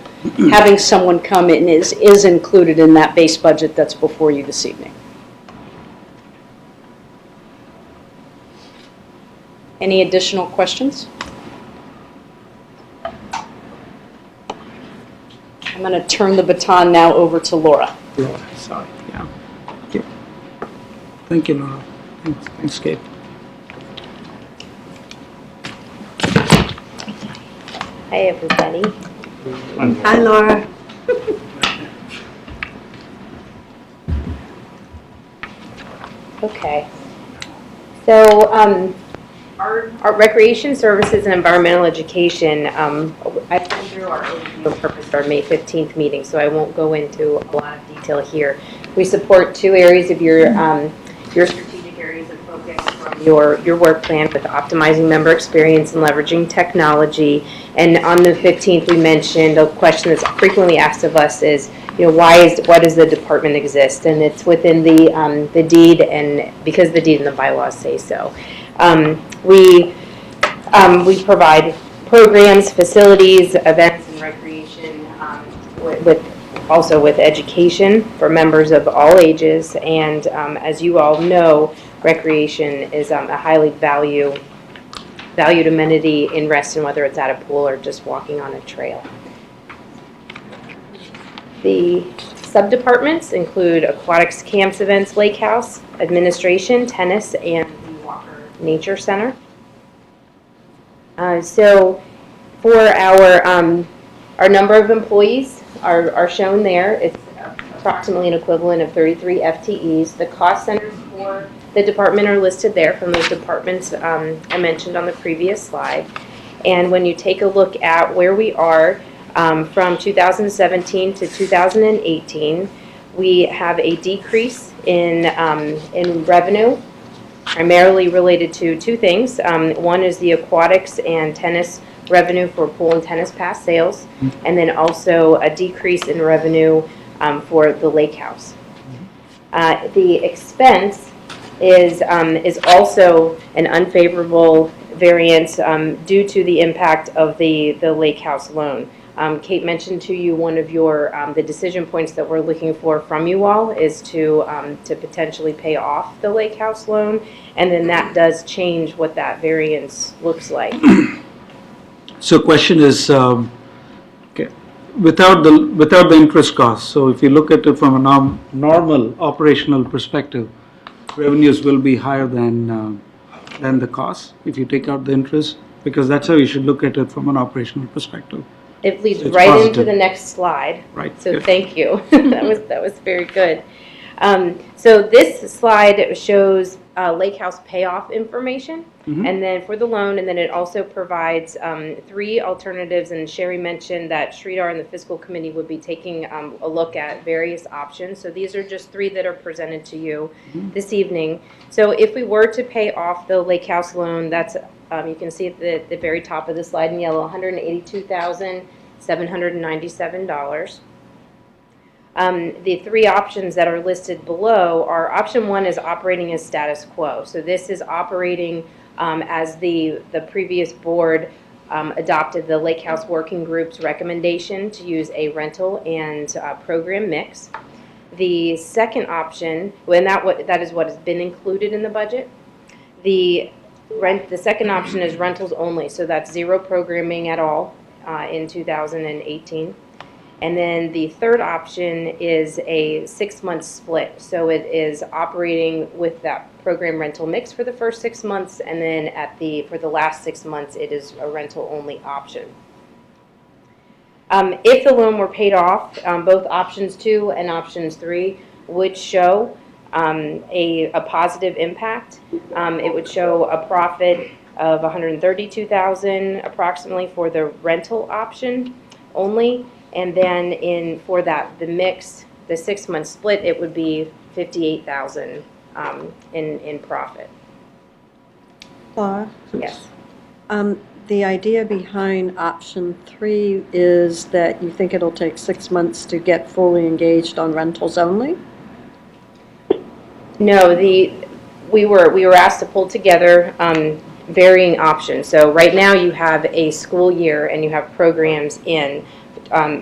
having someone come in is included in that base budget that's before you this evening. Any additional questions? I'm going to turn the baton now over to Laura. Laura, sorry, yeah. Okay. Thank you, Laura. Thanks, Kate. Hi, everybody. Hi, Laura. Okay. So, our recreation services and environmental education, I've been through our overview of purpose for our May 15th meeting, so I won't go into a lot of detail here. We support two areas of your strategic areas of focus from your work plan with optimizing member experience and leveraging technology. And on the 15th, we mentioned a question that's frequently asked of us is, why does the department exist? And it's within the deed, and because the deed and the bylaws say so. We provide programs, facilities, events, and recreation with education for members of all ages. And as you all know, recreation is a highly valued amenity in Reston, whether it's at a pool or just walking on a trail. The subdepartments include aquatics, camps, events, lake house, administration, tennis, and the Walker Nature Center. So for our number of employees are shown there. It's approximately an equivalent of 33 FTEs. The cost centers for the department are listed there from those departments I mentioned on the previous slide. And when you take a look at where we are from 2017 to 2018, we have a decrease in revenue, primarily related to two things. One is the aquatics and tennis revenue for pool and tennis pass sales, and then also a decrease in revenue for the lake house. The expense is also an unfavorable variance due to the impact of the lake house loan. Kate mentioned to you one of your the decision points that we're looking for from you all is to potentially pay off the lake house loan, and then that does change what that variance looks like. So question is, okay, without the interest cost, so if you look at it from a normal operational perspective, revenues will be higher than the cost if you take out the interest, because that's how you should look at it from an operational perspective. It leads It's right positive. into the next slide. Right, So good. thank you. That was very good. So this slide shows lake house payoff information, and then for the loan, and then it also provides three alternatives. And Sherry mentioned that Sridhar and the fiscal committee would be taking a look at various options. So these are just three that are presented to you this evening. So if we were to pay off the lake house loan, that's you can see at the very top of the slide in yellow, $182,797. The three options that are listed below are, option one is operating as status quo. So this is operating as the previous board adopted the Lake House Working Group's recommendation to use a rental and program mix. The second option, and that is what has been included in the budget. The second option is rentals only, so that's zero programming at all in 2018. And then the third option is a 6-month split. So it is operating with that program rental mix for the first 6 months, and then for the last 6 months, it is a rental only option. If the loan were paid off, both options 2 and options 3 would show a positive impact. It would show a profit of $132,000 approximately for the rental option only. And then for the mix, the 6-month split, it would be $58,000 in profit. Laura? Yes. The idea behind option 3 is that you think it'll take 6 months to get fully engaged on rentals only? No, we were asked to pull together varying options. So right now you have a school year and you have programs in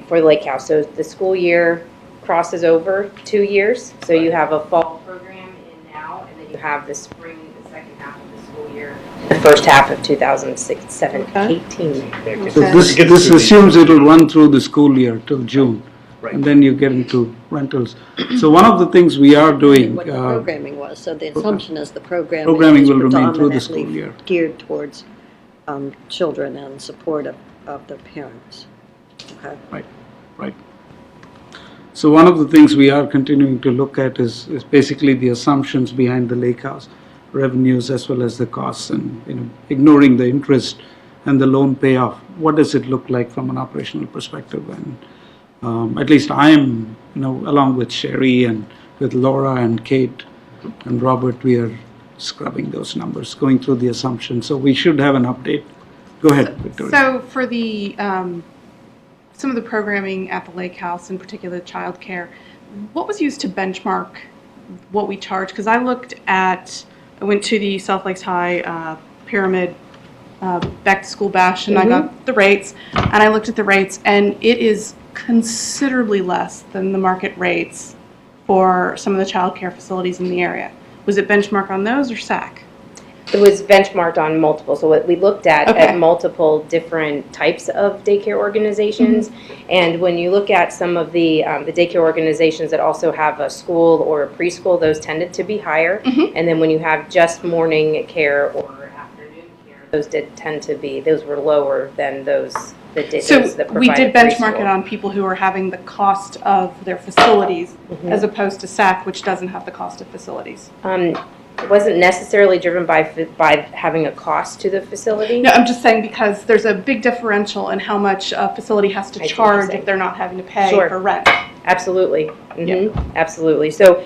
for Lake House. So the school year crosses over 2 years. So you have a fall program in now, and then you have the spring, the second half of the school year, the first half of 2018. So this assumes it'll run through the school year till June, Right. and then you get into rentals. So one of the things we are doing, What the programming was, so the assumption is the Programming is will remain through the school predominantly year. geared towards children and support of the parents. Okay. right. So one of the things we are continuing to look at is basically the assumptions behind the lake house revenues as well as the costs, and ignoring the interest and the loan payoff. What does it look like from an operational perspective? And at least I am, along with Sherry and with Laura and Kate and Robert, we are scrubbing those numbers, going through the assumptions. So we should have an update. Go ahead, Victoria. So for the some of the programming at the lake house, in particular childcare, what was used to benchmark what we charge? Because I went to the South Lakes High Pyramid back to school bash, and I got the rates, and I looked at the rates, and it is considerably less than the market rates for some of the childcare facilities in the area. Was it benchmarked on those or SAC? It was benchmarked on multiple. So what we looked at multiple different types of daycare organizations. And when you look at some of the daycare organizations that also have a school or a preschool, those tended to be higher. And then when you have just morning care or afternoon care, those were lower than those that provided we did benchmark preschool. it on people who are having the cost of their facilities as opposed to SAC, which doesn't have the cost of facilities. It wasn't necessarily driven by having a cost to the facility. No, I'm just saying because there's a big differential in how much a facility has to I see what you're charge saying. if they're not having to pay Sure. for rent. Absolutely. Absolutely. So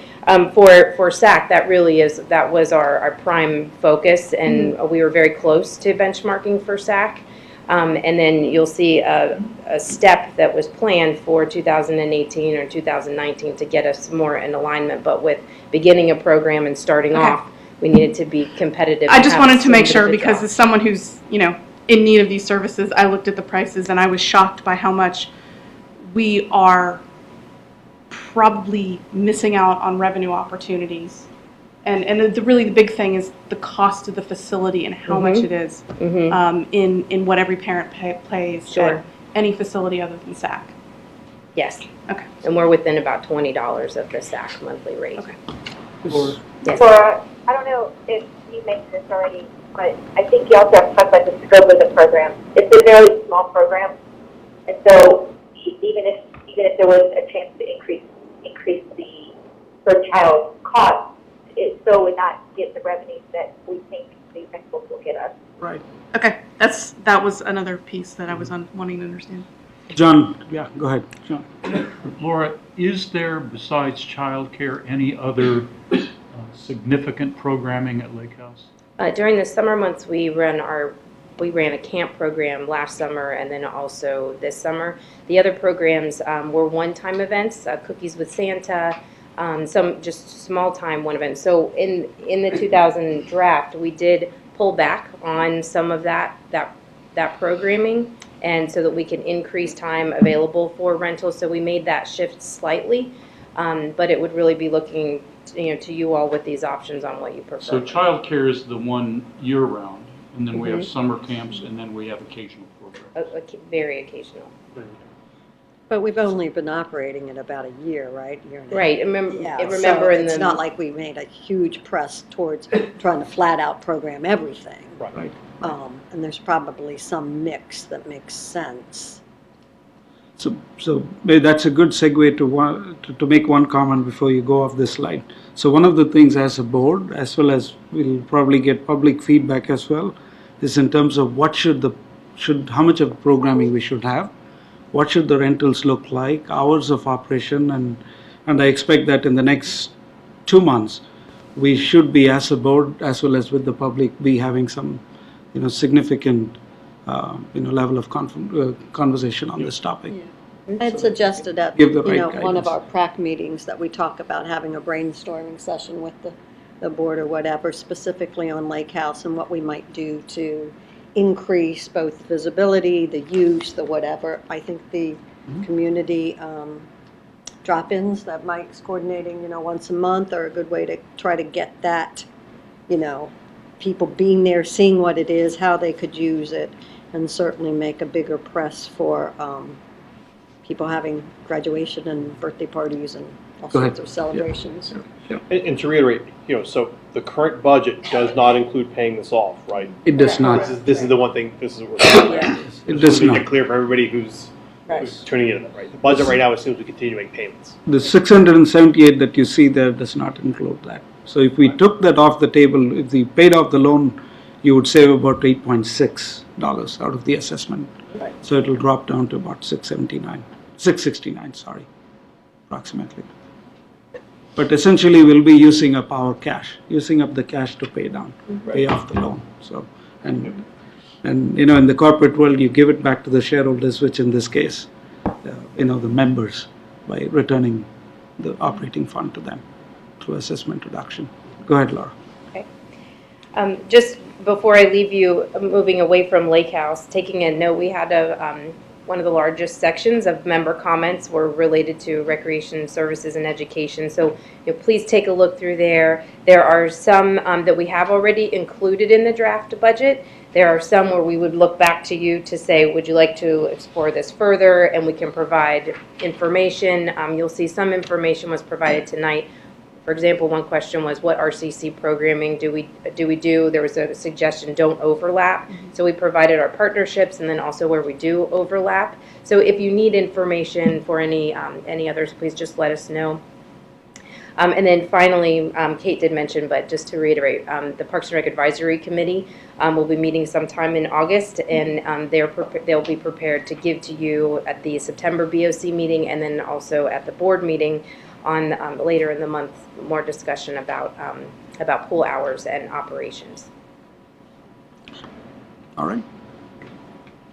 for SAC, that was our prime focus, and we were very close to benchmarking for SAC. And then you'll see a step that was planned for 2018 or 2019 to get us more in alignment. But with beginning a program and starting off, we needed to be competitive. I just and have wanted to a make bit sure of a because drop. as someone who's, in need of these services, I looked at the prices and I was shocked by how much we are probably missing out on revenue opportunities. And really the big thing is the cost of the facility and how much it is in what every parent pays Sure. at any facility other than SAC. Yes. Okay. And we're within about $20 of the SAC monthly rate. Okay. Yes. Laura, I don't know if you mentioned this already, but I think you also have to talk about the scope of the program. It's a very small program, and so even if there was a chance to increase the per child cost, it still would not get the revenues that we think the principals will get us. Right. Okay. That was another piece that I was wanting to understand. John, yeah, go ahead, John. Laura, is there, besides childcare, any other significant programming at Lake House? During the summer months, we ran a camp program last summer and then also this summer. The other programs were one-time events, Cookies with Santa, some just small-time one events. So in the 2000 draft, we did pull back on some of that programming, and so that we can increase time available for rentals. So we made that shift slightly. But it would really be looking, to you all with these options on what you prefer. So childcare is the one year-round, and then we have summer camps, and then we have occasional programs. Very occasional. But we've only been operating it about a year, right? Year and a half. Right, Yeah, remember so in the. it's not like we made a huge press towards trying to flat out program everything. Right. And there's probably some mix that makes sense. So maybe that's a good segue to make one comment before you go off this slide. So one of the things as a board, as well as we'll probably get public feedback as well, is in terms of how much of programming we should have, what should the rentals look like, hours of operation, and I expect that in the next 2 months, we should be, as a board, as well as with the public, be having some, significant, level of conversation on this topic. I had suggested at, Give the right one of guidance. our PrAC meetings that we talk about having a brainstorming session with the board or whatever, specifically on Lake House and what we might do to increase both visibility, the use, the whatever. I think the community drop-ins that Mike's coordinating, once a month are a good way to try to get that, people being there, seeing what it is, how they could use it, and certainly make a bigger press for people having graduation and birthday parties and all Go ahead. sorts of celebrations. And to reiterate, so the current budget does not include paying this off, right? It does not. This is the one thing, this is what we're. It does To not. make it clear for everybody who's tuning in, right? The budget right now assumes we continue to make payments. The 678 that you see there does not include that. So if we took that off the table, if we paid off the loan, you would save about $8.6 out of the assessment. So it'll drop down to about 669, sorry, approximately. But essentially, we'll be using up our cash, using up the cash to pay off the loan. So, and in the corporate world, you give it back to the shareholders, which in this case, the members, by returning the operating fund to them through assessment reduction. Go ahead, Laura. Okay. Just before I leave you, moving away from Lake House, taking a note, we had one of the largest sections of member comments were related to recreation services and education. So please take a look through there. There are some that we have already included in the draft budget. There are some where we would look back to you to say, would you like to explore this further? And we can provide information. You'll see some information was provided tonight. For example, one question was, what RCC programming do we do? There was a suggestion, don't overlap. So we provided our partnerships and then also where we do overlap. So if you need information for any others, please just let us know. And then finally, Kate did mention, but just to reiterate, the Parks and Rec Advisory Committee will be meeting sometime in August, and they'll be prepared to give to you at the September BOC meeting and then also at the board meeting on later in the month, more discussion about pool hours and operations. All right.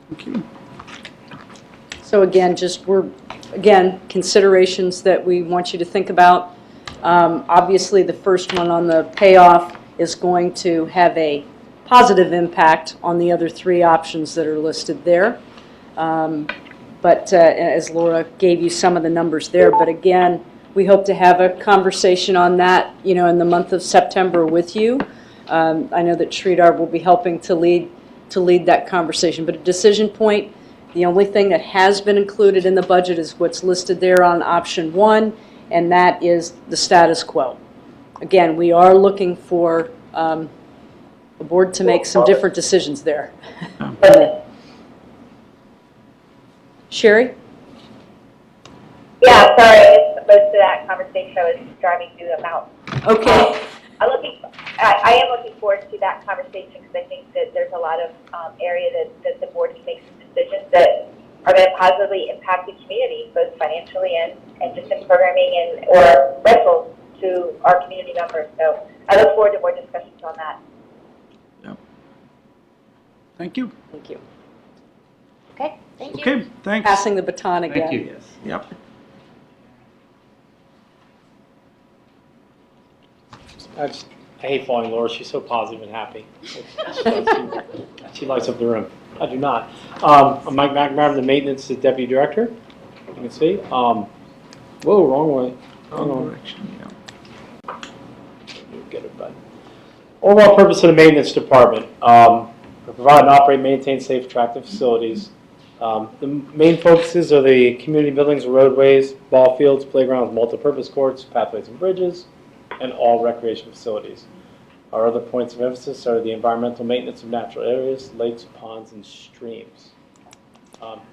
Thank you. So again, considerations that we want you to think about. Obviously, the first one on the payoff is going to have a positive impact on the other three options that are listed there. But as Laura gave you some of the numbers there, but again, we hope to have a conversation on that, in the month of September with you. I know that Sridhar will be helping to lead that conversation. But a decision point, the only thing that has been included in the budget is what's listed there on option 1, and that is the status quo. Again, we are looking for the board to make some different decisions there. Sherry? Yeah, sorry, most of that conversation I was driving through the mountains. Okay. I am looking forward to that conversation because I think that there's a lot of area that the board can make some decisions that are going to positively impact the community, both financially and just in programming or rentals to our community members. So I look forward to more discussions on that. Yep. Thank you. Thank you. Okay, thank you. Okay, thanks. Passing the baton again. Thank you. Yep. I hate following Laura. She's so positive and happy. She lights up the room. I do not. I'm Mike McNamara, the maintenance deputy director. You can see. Whoa, wrong way. Wrong direction, yeah. Get it done. Overall purpose of the maintenance department, to provide and operate, maintain safe, attractive facilities. The main focuses are the community buildings, roadways, ball fields, playgrounds, multipurpose courts, pathways and bridges, and all recreation facilities. Our other points of emphasis are the environmental maintenance of natural areas, lakes, ponds, and streams.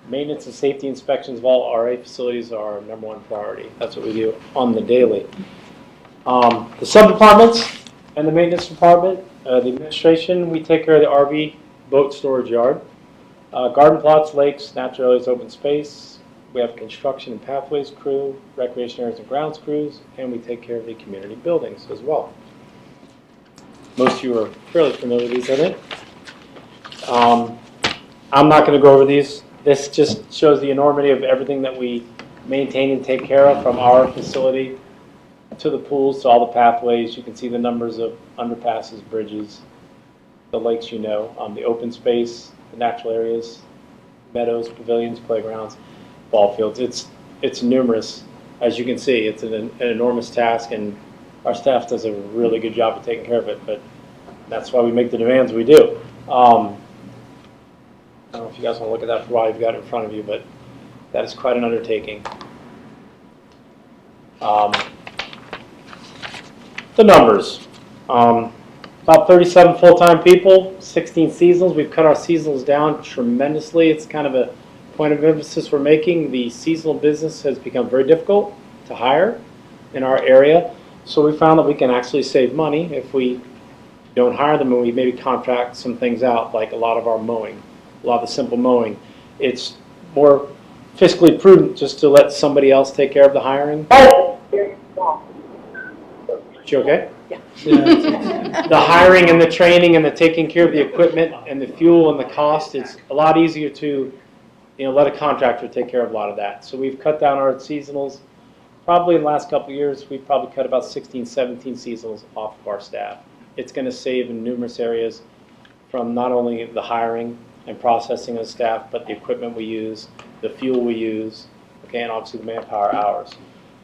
Maintenance and safety inspections of all RA facilities are our number one priority. That's what we do on the daily. The sub-departments and the maintenance department, the administration, we take care of the RV boat storage yard. Garden plots, lakes, natural areas, open space. We have construction and pathways crew, recreation areas and grounds crews, and we take care of the community buildings as well. Most of you are fairly familiar with these, I think. I'm not going to go over these. This just shows the enormity of everything that we maintain and take care of, from our facility to the pools to all the pathways. You can see the numbers of underpasses, bridges, the lakes, the open space, the natural areas, meadows, pavilions, playgrounds, ball fields. It's numerous. As you can see, it's an enormous task, and our staff does a really good job of taking care of it, but that's why we make the demands we do. I don't know if you guys want to look at that for a while. You've got it in front of you, but that is quite an undertaking. The numbers. About 37 full-time people, 16 seasonals. We've cut our seasonals down tremendously. It's kind of a point of emphasis we're making. The seasonal business has become very difficult to hire in our area. So we found that we can actually save money if we don't hire them and we maybe contract some things out, like a lot of our mowing, a lot of the simple mowing. It's more fiscally prudent just to let somebody else take care of the hiring. You okay? Yeah. The hiring and the training and the taking care of the equipment and the fuel and the cost, it's a lot easier to let a contractor take care of a lot of that. So we've cut down our seasonals. Probably in the last couple of years, we've probably cut about 16, 17 seasonals off of our staff. It's going to save in numerous areas, from not only the hiring and processing of staff, but the equipment we use, the fuel we use, okay, and obviously the manpower hours.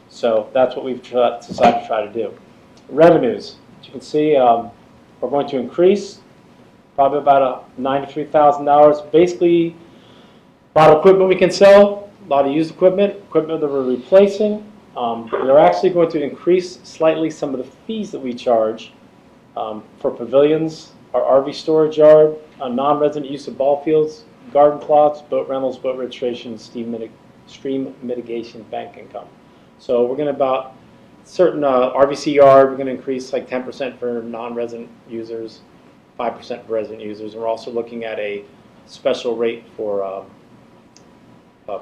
So that's what we've decided to try to do. Revenues, as you can see, we're going to increase probably about $93,000. Basically, a lot of equipment we can sell, a lot of used equipment that we're replacing. We are actually going to increase slightly some of the fees that we charge for pavilions, our RV storage yard, non-resident use of ball fields, garden plots, boat rentals, boat registration, stream mitigation bank income. So we're going to about certain RVC yard, we're going to increase like 10% for non-resident users, 5% for resident users. And we're also looking at a special rate for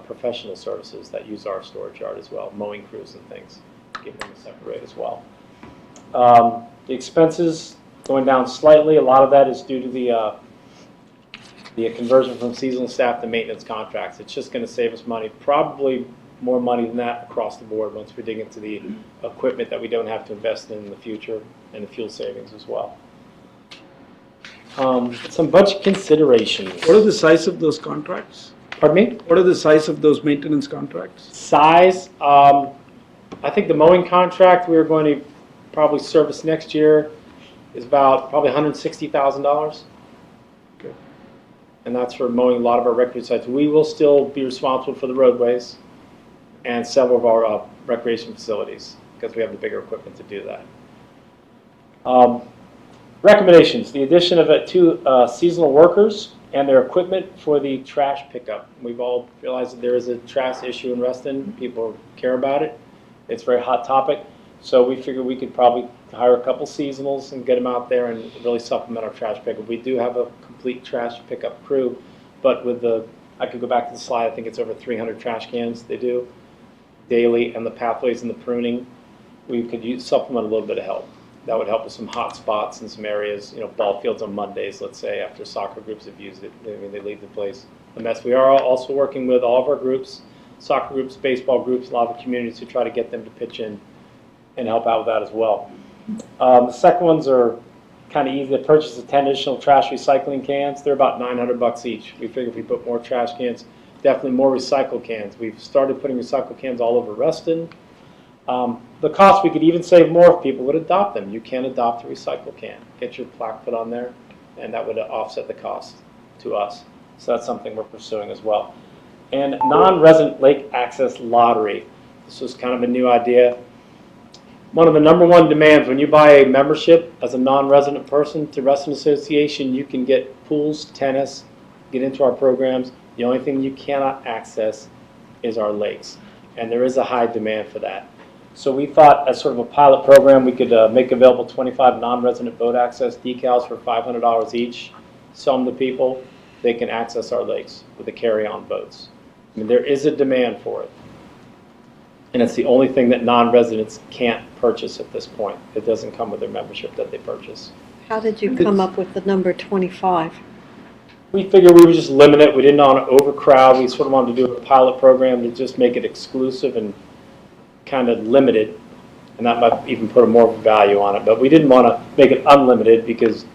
professional services that use our storage yard as well, mowing crews and things, giving them a separate rate as well. The expenses going down slightly. A lot of that is due to the conversion from seasonal staff to maintenance contracts. It's just going to save us money, probably more money than that across the board once we dig into the equipment that we don't have to invest in the future, and the fuel savings as well. Some budget considerations. What are the size of those contracts? Pardon me? What are the size of those maintenance contracts? Size, I think the mowing contract we're going to probably service next year is about probably $160,000. Okay. And that's for mowing a lot of our recreation sites. We will still be responsible for the roadways and several of our recreation facilities, because we have the bigger equipment to do that. Recommendations: the addition of 2 seasonal workers and their equipment for the trash pickup. We've all realized that there is a trash issue in Reston. People care about it. It's a very hot topic. So we figured we could probably hire a couple seasonals and get them out there and really supplement our trash pickup. We do have a complete trash pickup crew, but with I could go back to the slide, I think it's over 300 trash cans they do daily, and the pathways and the pruning, we could supplement a little bit of help. That would help with some hot spots in some areas, ball fields on Mondays, let's say, after soccer groups have used it. They leave the place a mess. We are also working with all of our groups, soccer groups, baseball groups, a lot of the communities, to try to get them to pitch in and help out with that as well. The second ones are kind of easy to purchase. The 10 additional trash recycling cans. They're about $900 each. We figure if we put more trash cans, definitely more recycle cans. We've started putting recycle cans all over Reston. the cost, we could even save more if people would adopt them. You can adopt a recycle can, get your plaque put on there, and that would offset the cost to us. So that's something we're pursuing as well. And non-resident lake access lottery. This was kind of a new idea. One of the number one demands when you buy a membership as a non-resident person to Resident Association, you can get pools, tennis, get into our programs. The only thing you cannot access is our lakes. And there is a high demand for that. So we thought as sort of a pilot program, we could make available 25 non-resident boat access decals for $500 each. Sell them to people. They can access our lakes with the carry-on boats. I mean, there is a demand for it. And it's the only thing that non-residents can't purchase at this point. It doesn't come with their membership that they purchase. How did you come up with the number 25? We figured we would just limit it. We didn't want to overcrowd. We sort of wanted to do a pilot program to just make it exclusive and kind of limited. And that might even put a more value on it. But we didn't want to make it unlimited because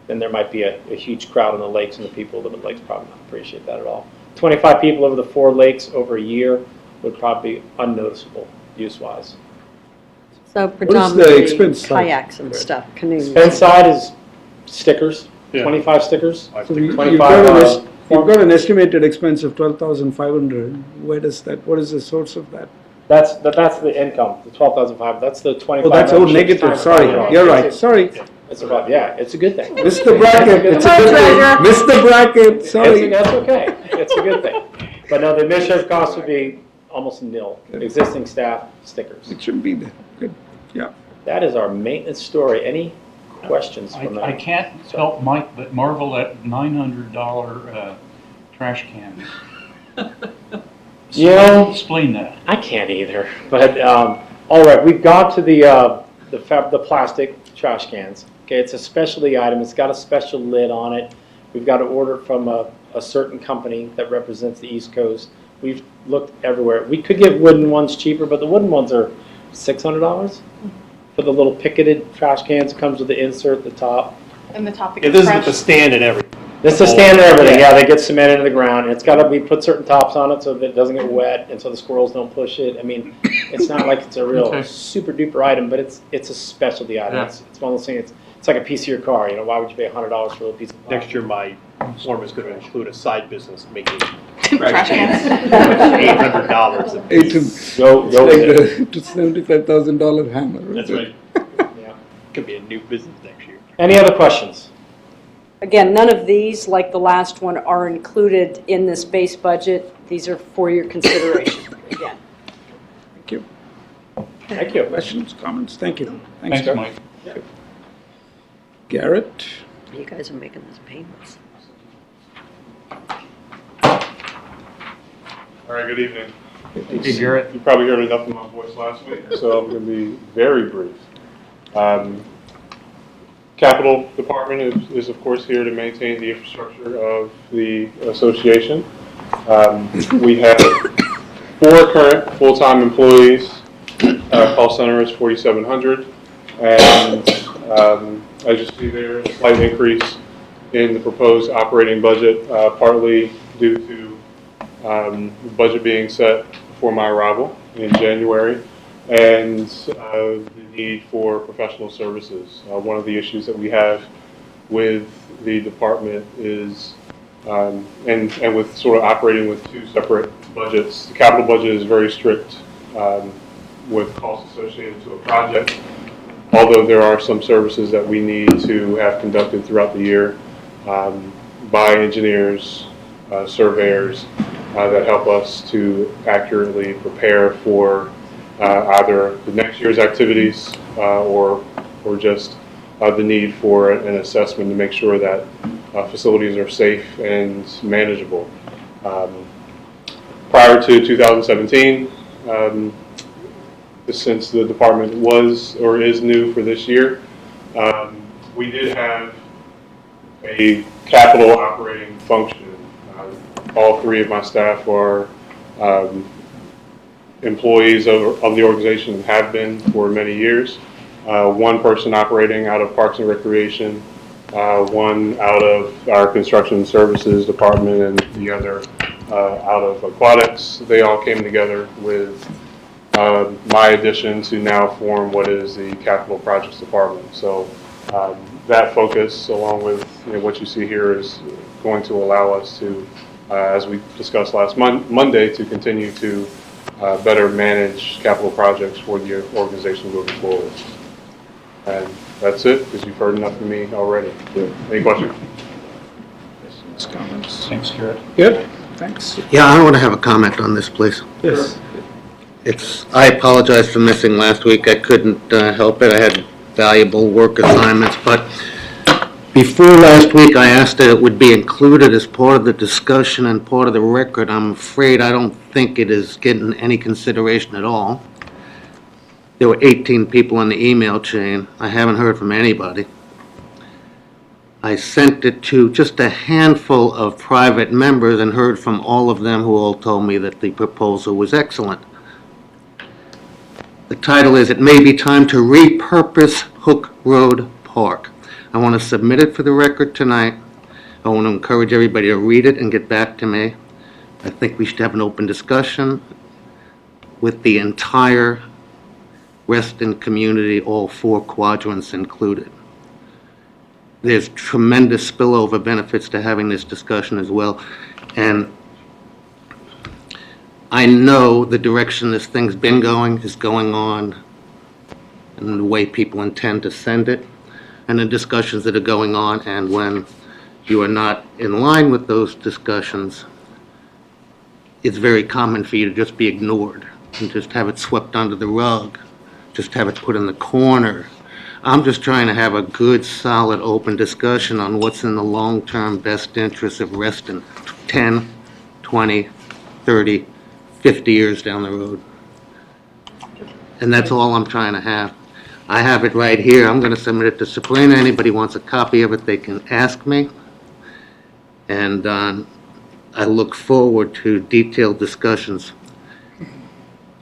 then there might be a huge crowd on the lakes, and the people that live in the lakes probably not appreciate that at all. 25 people over the 4 lakes over a year would probably be unnoticeable use-wise. So the predominantly expense side? kayaks and stuff, canoes. Expense side is stickers, Yeah. 25 stickers. So you've 25, got an estimated expense of 12,500. Where does that, what is the source of that? That's the income, the 12,500. That's the 25. Oh, that's old memberships negative, times sorry, 5. you're right, sorry. It's about, yeah, it's a good thing. Missed the bracket, it's a good thing. Missed the bracket, sorry. That's okay. It's a good thing. But no, the administrative cost would be almost nil. Existing staff, stickers. It shouldn't be there, good, yeah. That is our maintenance story. Any questions from that? I can't help Mike but marvel at $900 trash cans. Yeah. Explain that. I can't either. But all right, we've got to the plastic trash cans. Okay, it's a specialty item. It's got a special lid on it. We've got to order it from a certain company that represents the East Coast. We've looked everywhere. We could get wooden ones cheaper, but the wooden ones are $600 for the little picketed trash cans. It comes with the insert at the top. And the topic Yeah, is this is fresh. with the stand and everything. This is standard everything. Yeah, they get cemented into the ground. And it's got to be put certain tops on it so that it doesn't get wet and so the squirrels don't push it. I mean, it's not like it's a real Okay. super duper item, but it's a specialty item. Yeah. It's one of those things. It's like a piece of your car. You know, why would you pay $100 for a little piece of Next year, my form is going to include a side business making Trash cans. $800 a piece. Go It's with like the $75,000 hammer. That's right. Yeah. Could be a new business next year. Any other questions? Again, none of these, like the last one, are included in this base budget. These are for your consideration. Again. Thank you. Thank you. Questions, comments, thank you. Thanks, Garrett. Mike. Garrett? You guys are making those payments. All right, good evening. Hey, Garrett. You probably heard enough of my voice last week, so I'm going to be very brief. Capital Department is of course here to maintain the infrastructure of the association. We have 4 current full-time employees. Call center is 4,700, and as you see there, a slight increase in the proposed operating budget, partly due to the budget being set before my arrival in January, and the need for professional services. One of the issues that we have with the department is, and with sort of operating with 2 separate budgets, the capital budget is very strict with costs associated to a project, although there are some services that we need to have conducted throughout the year by engineers, surveyors, that help us to accurately prepare for either the next year's activities or just the need for an assessment to make sure that facilities are safe and manageable. Prior to 2017, since the department was or is new for this year, we did have a capital operating function. All 3 of my staff are employees of the organization and have been for many years. 1 person operating out of Parks and Recreation, 1 out of our Construction Services Department, and the other out of Aquatics. They all came together with my addition to now form what is the Capital Projects Department. So that focus, along with what you see here, is going to allow us to, as we discussed last Monday, to continue to better manage capital projects for the organization moving forward. And that's it, because you've heard enough from me already. Any questions? Comments? Thanks, Garrett. Good, thanks. Yeah, I want to have a comment on this, please. Yes. I apologize for missing last week. I couldn't help it. I had valuable work assignments, but before last week, I asked that it would be included as part of the discussion and part of the record. I'm afraid I don't think it is getting any consideration at all. There were 18 people in the email chain. I haven't heard from anybody. I sent it to just a handful of private members and heard from all of them, who all told me that the proposal was excellent. The title is, "It May Be Time to Repurpose Hook Road Park." I want to submit it for the record tonight. I want to encourage everybody to read it and get back to me. I think we should have an open discussion with the entire Reston community, all 4 quadrants included. There's tremendous spillover benefits to having this discussion as well. And I know the direction this thing's been going is going on, and the way people intend to send it, and the discussions that are going on. And when you are not in line with those discussions, it's very common for you to just be ignored and just have it swept under the rug, just have it put in the corner. I'm just trying to have a good, solid, open discussion on what's in the long-term best interest of Reston 10, 20, 30, 50 years down the road. And that's all I'm trying to have. I have it right here. I'm going to submit it to Sabrina. Anybody wants a copy of it, they can ask me. And I look forward to detailed discussions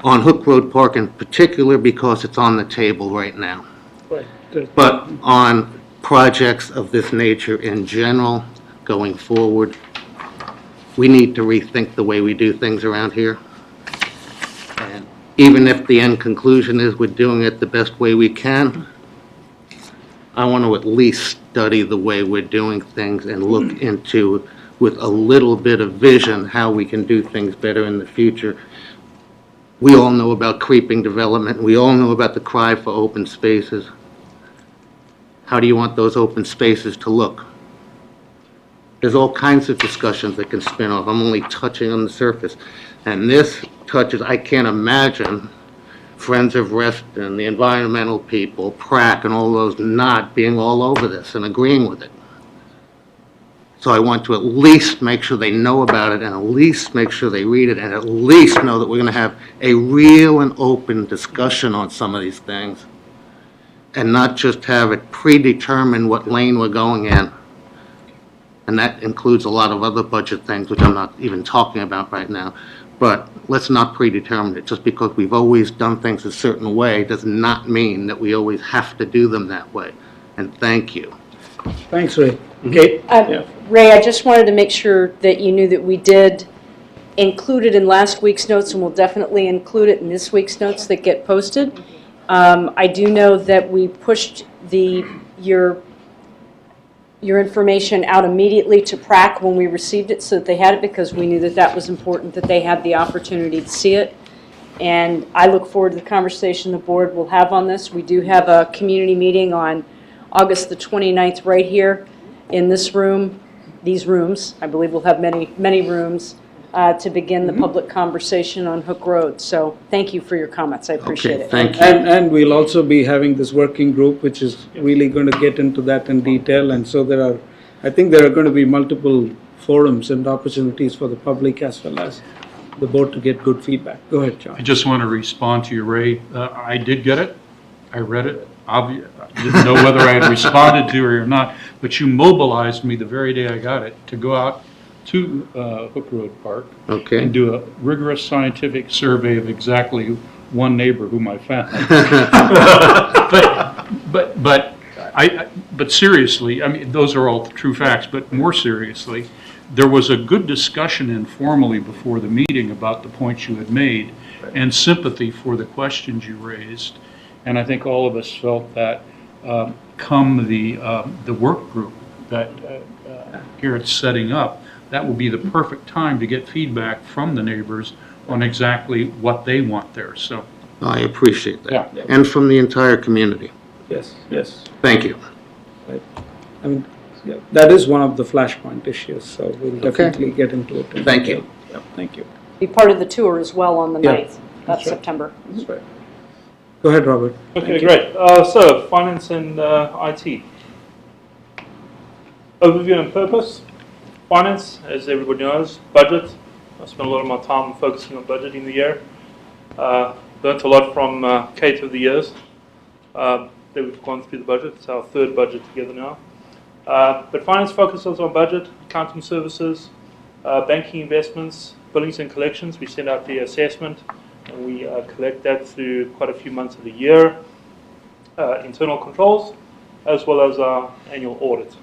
on Hook Road Park in particular, because it's on the table right now. Right, good. But on projects of this nature in general, going forward, we need to rethink the way we do things around here. And even if the end conclusion is we're doing it the best way we can, I want to at least study the way we're doing things and look into, with a little bit of vision, how we can do things better in the future. We all know about creeping development. We all know about the cry for open spaces. How do you want those open spaces to look? There's all kinds of discussions that can spin off. I'm only touching on the surface. And this touches, I can't imagine Friends of Reston, the environmental people, PRAC, and all those not being all over this and agreeing with it. So I want to at least make sure they know about it, and at least make sure they read it, and at least know that we're going to have a real and open discussion on some of these things, and not just have it predetermine what lane we're going in. And that includes a lot of other budget things, which I'm not even talking about right now. But let's not predetermine it. Just because we've always done things a certain way does not mean that we always have to do them that way. And thank you. Thanks, Ray. Kate? Ray, I just wanted to make sure that you knew that we did include it in last week's notes, and we'll definitely include it in this week's notes that get posted. I do know that we pushed your information out immediately to PRAC when we received it, so that they had it, because we knew that that was important, that they had the opportunity to see it. And I look forward to the conversation the board will have on this. We do have a community meeting on August the 29th right here in this room, these rooms. I believe we'll have many, many rooms to begin the public conversation on Hook Road. So thank you for your comments. I appreciate it. Thank you. And we'll also be having this working group, which is really going to get into that in detail. And so I think there are going to be multiple forums and opportunities for the public as well as the board to get good feedback. Go ahead, John. I just want to respond to you, Ray. I did get it. I read it. I didn't know whether I had responded to it or not, but you mobilized me the very day I got it to go out to Hook Road Park and do a rigorous scientific survey of exactly one neighbor whom I found. but But seriously, I mean, those are all true facts, but more seriously, there was a good discussion informally before the meeting about the points you had made and sympathy for the questions you raised. And I think all of us felt that come the work group that Garrett's setting up, that will be the perfect time to get feedback from the neighbors on exactly what they want there, so. I appreciate that. Yeah. And from the entire community. Yes, yes. Thank you. Right. I mean, yeah, that is one of the flashpoint issues, so we'll definitely get into it. Thank you. Yeah, thank you. Be part of the tour as well on the Yeah, 9th of that's right. September. That's right. Go ahead, Robert. Okay, Thank you. great. So, finance and IT. Overview and purpose. Finance, as everybody knows, budget. I spent a lot of my time focusing on budgeting the year. Learned a lot from Kate over the years that we've gone through the budget. It's our third budget together now. But finance focuses on budget, accounting services, banking investments, billings and collections. We send out the assessment and we collect that through quite a few months of the year. Internal controls, as well as our annual audit.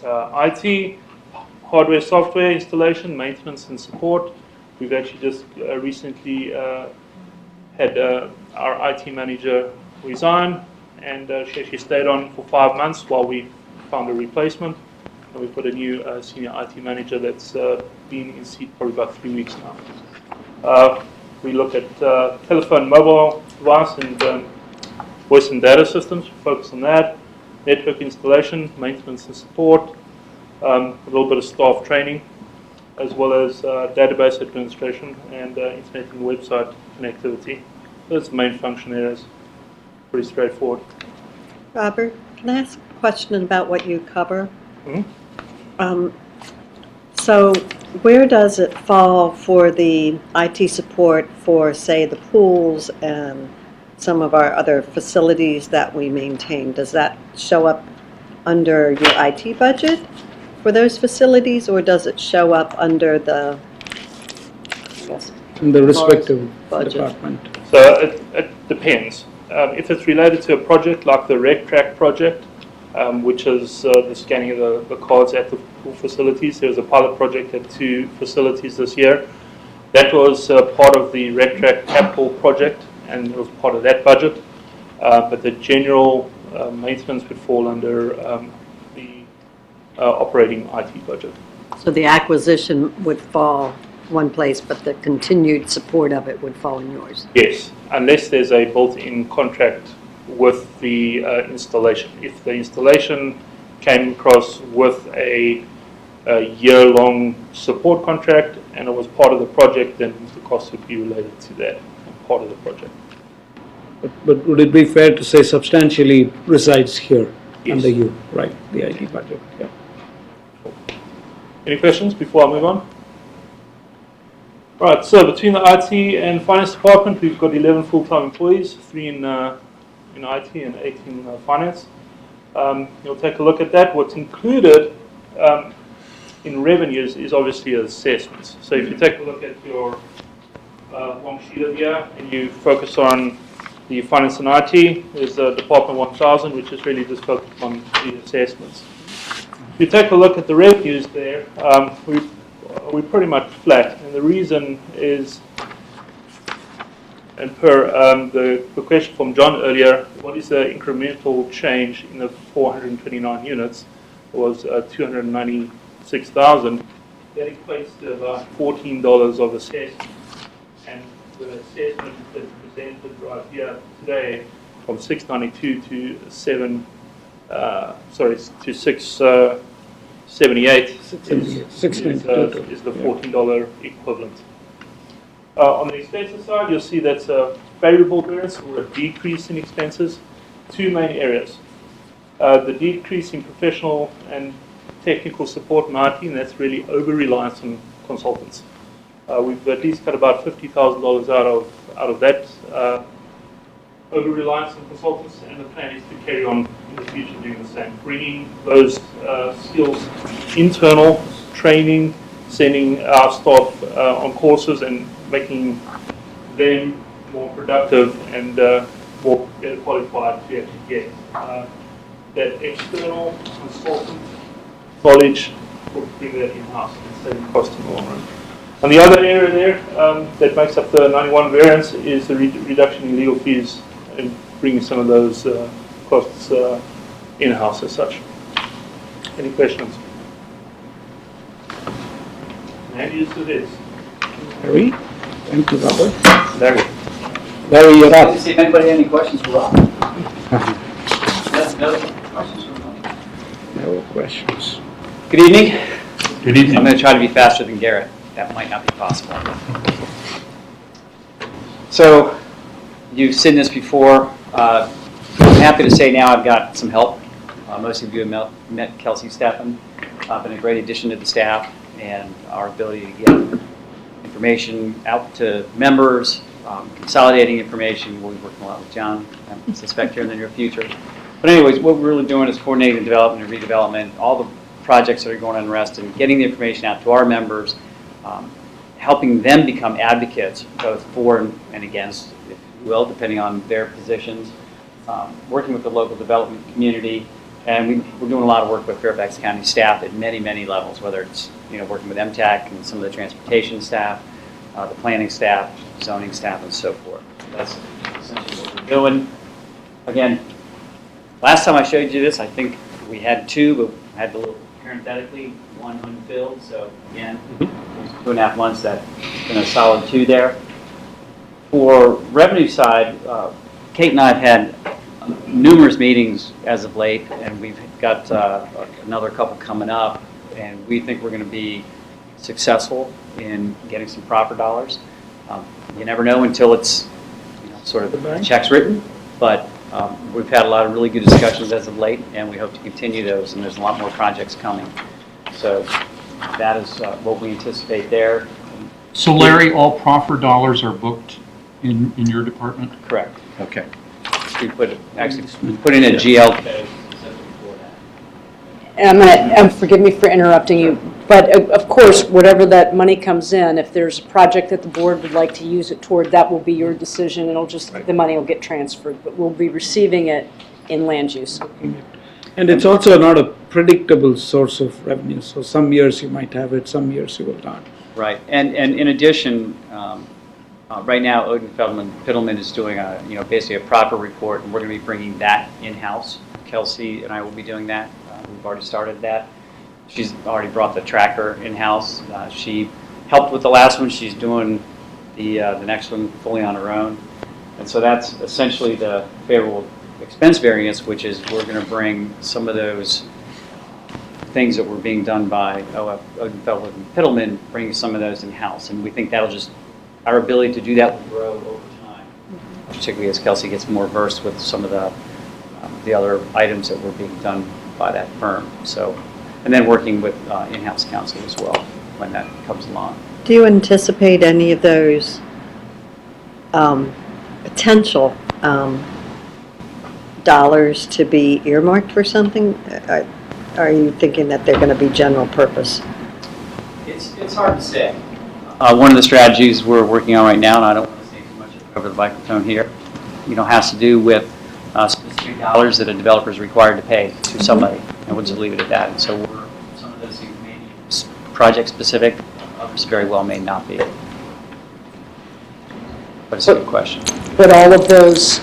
IT, hardware, software installation, maintenance and support. We've actually just recently had our IT manager resign, and she actually stayed on for 5 months while we found a replacement. And we've got a new senior IT manager that's been in seat probably about 3 weeks now. We look at telephone, mobile device, and voice and data systems. Focus on that. Network installation, maintenance and support. A little bit of staff training, as well as database administration and internet and website connectivity. That's the main function areas. Pretty straightforward. Robert, can I ask a question about what you cover? So where does it fall for the IT support for, say, the pools and some of our other facilities that we maintain? Does that show up under your IT budget for those facilities, or does it show up under the, I guess, In the respective budget? department. So it depends. If it's related to a project like the RecTrack project, which is the scanning of the cards at the pool facilities, there's a pilot project at 2 facilities this year. That was part of the RecTrack capital project, and it was part of that budget. But the general maintenance would fall under the operating IT budget. So the acquisition would fall one place, but the continued support of it would fall in yours? Yes, unless there's a built-in contract with the installation. If the installation came across with a year-long support contract and it was part of the project, then the cost would be related to that, part of the project. But would it be fair to say substantially resides here Yes. under you, right, the IT budget? Yeah. Any questions before I move on? Right, so between the IT and finance department, we've got 11 full-time employees, 3 in IT and 8 in finance. You'll take a look at that. What's included in revenues is obviously assessments. So if you take a look at your long sheet of here and you focus on the finance and IT, there's Department 1000, which is really just focused on the assessments. If you take a look at the revenues there, we're pretty much flat, and the reason is, and per the question from John earlier, what is the incremental change in the 429 units? It was 296,000. That equates to about $14 of assessment, and the assessment that's presented right here today from 692 to 678 is the $14 equivalent. On the expenses side, you'll see that's a favorable variance or a decrease in expenses. 2 main areas. The decrease in professional and technical support in IT, and that's really over-reliance on consultants. We've at least got about $50,000 out of that over-reliance on consultants, and the plan is to carry on in the future doing the same, bringing those skills internal, training, sending our staff on courses and making them more productive and more better qualified to actually get that external consultant knowledge or bring that in-house instead of costing more. And the other area there that makes up the 91 variance is the reduction in legal fees and bringing some of those costs in-house as such. Any questions? And use of this. Larry? Thank you, Robert. Larry. Larry, you're up. See if anybody had any questions for Rob. No questions for Rob. No questions. Good evening. Good evening. I'm going to try to be faster than Garrett. That might not be possible. So, you've seen this before. I'm happy to say now I've got some help. Most of you have met Kelsey Steffen. Been a great addition to the staff and our ability to get information out to members, consolidating information. We'll be working a lot with John, I suspect, here in the near future. But anyways, what we're really doing is coordinating development and redevelopment, all the projects that are going on in Reston, getting the information out to our members, helping them become advocates, both for and against, if you will, depending on their positions, working with the local development community, and we're doing a lot of work with Fairfax County staff at many, many levels, whether it's working with MTAC and some of the transportation staff, the planning staff, zoning staff, and so forth. That's essentially what we're doing. Again, last time I showed you this, I think we had two, but had the little parenthetically, one unfilled. So again, 2.5 months, that's been a solid 2 there. For revenue side, Kate and I have had numerous meetings as of late, and we've got another couple coming up, and we think we're going to be successful in getting some proper dollars. You never know until it's sort of the check's written, but we've had a lot of really good discussions as of late, and we hope to continue those, and there's a lot more projects coming. So that is what we anticipate there. So Larry, all proffer dollars are booked in your department? Correct. Okay. We put in a GL code. And forgive me for interrupting you, but of course, whatever that money comes in, if there's a project that the board would like to use it toward, that will be your decision. It'll just, the money will get transferred, but we'll be receiving it in land use. And it's also not a predictable source of revenue, so some years you might have it, some years you will not. Right, and in addition, right now, Odin Feldman Pittleman is doing basically a proper report, and we're going to be bringing that in-house. Kelsey and I will be doing that. We've already started that. She's already brought the tracker in-house. She helped with the last one. She's doing the next one fully on her own. And so that's essentially the favorable expense variance, which is we're going to bring some of those things that were being done by Odin Feldman Pittleman, bringing some of those in-house. And we think that'll just, our ability to do that will grow over time, particularly as Kelsey gets more versed with some of the other items that were being done by that firm. So, and then working with in-house counsel as well when that comes along. Do you anticipate any of those potential dollars to be earmarked for something? Are you thinking that they're going to be general purpose? It's hard to say. One of the strategies we're working on right now, and I don't want to say too much over the microphone here, has to do with specific dollars that a developer is required to pay to somebody, and we'll just leave it at that. And so some of those things may be project specific, others very well may not be. But it's a good question. But all of those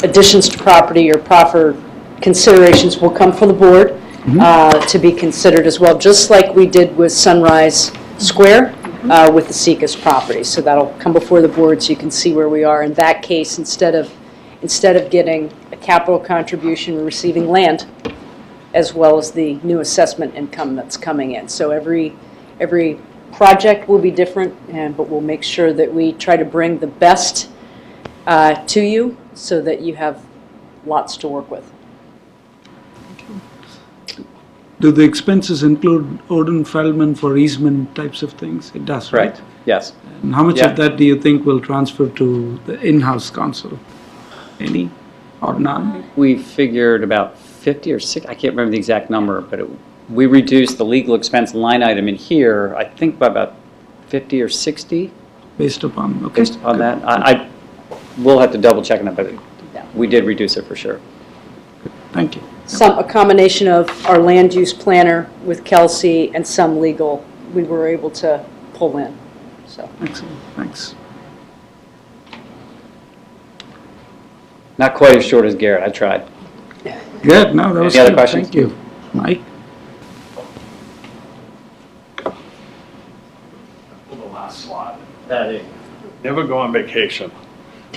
additions to property or proffer considerations will come from the board to be considered as well, just like we did with Sunrise Square with the Seacas property. So that'll come before the board so you can see where we are. In that case, instead of getting a capital contribution, we're receiving land as well as the new assessment income that's coming in. So every project will be different, but we'll make sure that we try to bring the best to you so that you have lots to work with. Do the expenses include Odin Feldman for easement types of things? It does, right? Right, yes. And how much of that do you think will transfer to the in-house counsel? Any or none? We figured about 50 or 60, I can't remember the exact number, but we reduced the legal expense line item in here, I think by about 50 or 60. Based upon, okay. Based upon that. We'll have to double check on that, but we did reduce it for sure. Thank you. a combination of our land use planner with Kelsey and some legal, we were able to pull in, so. Excellent, thanks. Not quite as short as Garrett, I tried. Good, no, that was Any other good, questions? thank you. Mike? The last slide. That Never go on vacation.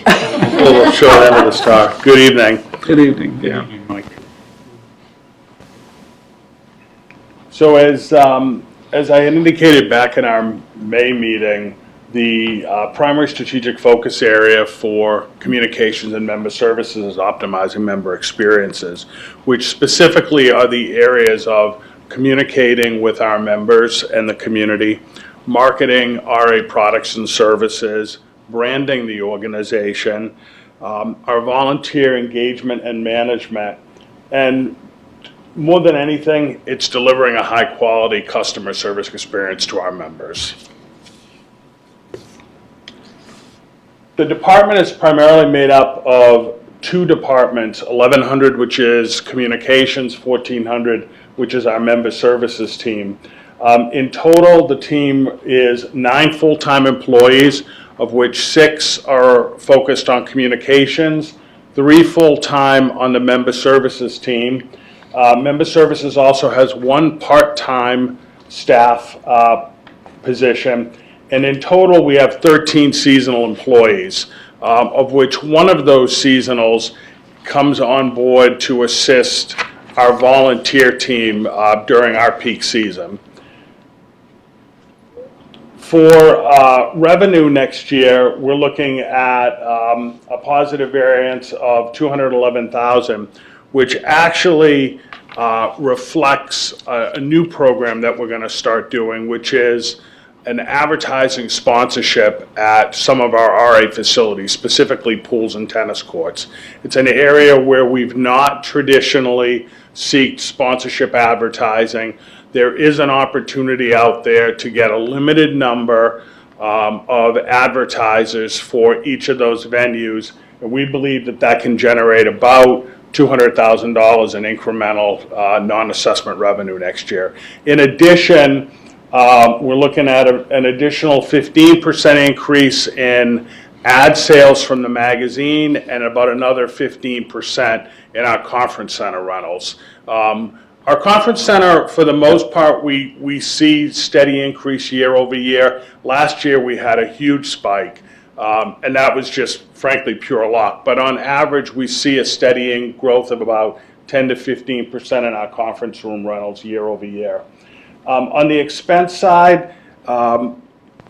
A little short end of the star. Good evening. Good evening, yeah. Mike. So as I had indicated back in our May meeting, the primary strategic focus area for communications and member services is optimizing member experiences, which specifically are the areas of communicating with our members and the community, marketing RA products and services, branding the organization, our volunteer engagement and management, and more than anything, it's delivering a high-quality customer service experience to our members. The department is primarily made up of two departments, 1100, which is communications, 1400, which is our member services team. In total, the team is 9 full-time employees, of which 6 are focused on communications, 3 full-time on the member services team. Member services also has 1 part-time staff position, and in total we have 13 seasonal employees, of which one of those seasonals comes on board to assist our volunteer team during our peak season. For revenue next year, we're looking at a positive variance of $211,000, which actually reflects a new program that we're going to start doing, which is an advertising sponsorship at some of our RA facilities, specifically pools and tennis courts. It's an area where we've not traditionally sought sponsorship advertising. There is an opportunity out there to get a limited number of advertisers for each of those venues, and we believe that that can generate about $200,000 in incremental non-assessment revenue next year. In addition, we're looking at an additional 15% increase in ad sales from the magazine and about another 15% in our conference center rentals. Our conference center, for the most part, we see steady increase year over year. Last year we had a huge spike, and that was just frankly pure luck. But on average, we see a steady growth of about 10 to 15% in our conference room rentals year over year. On the expense side,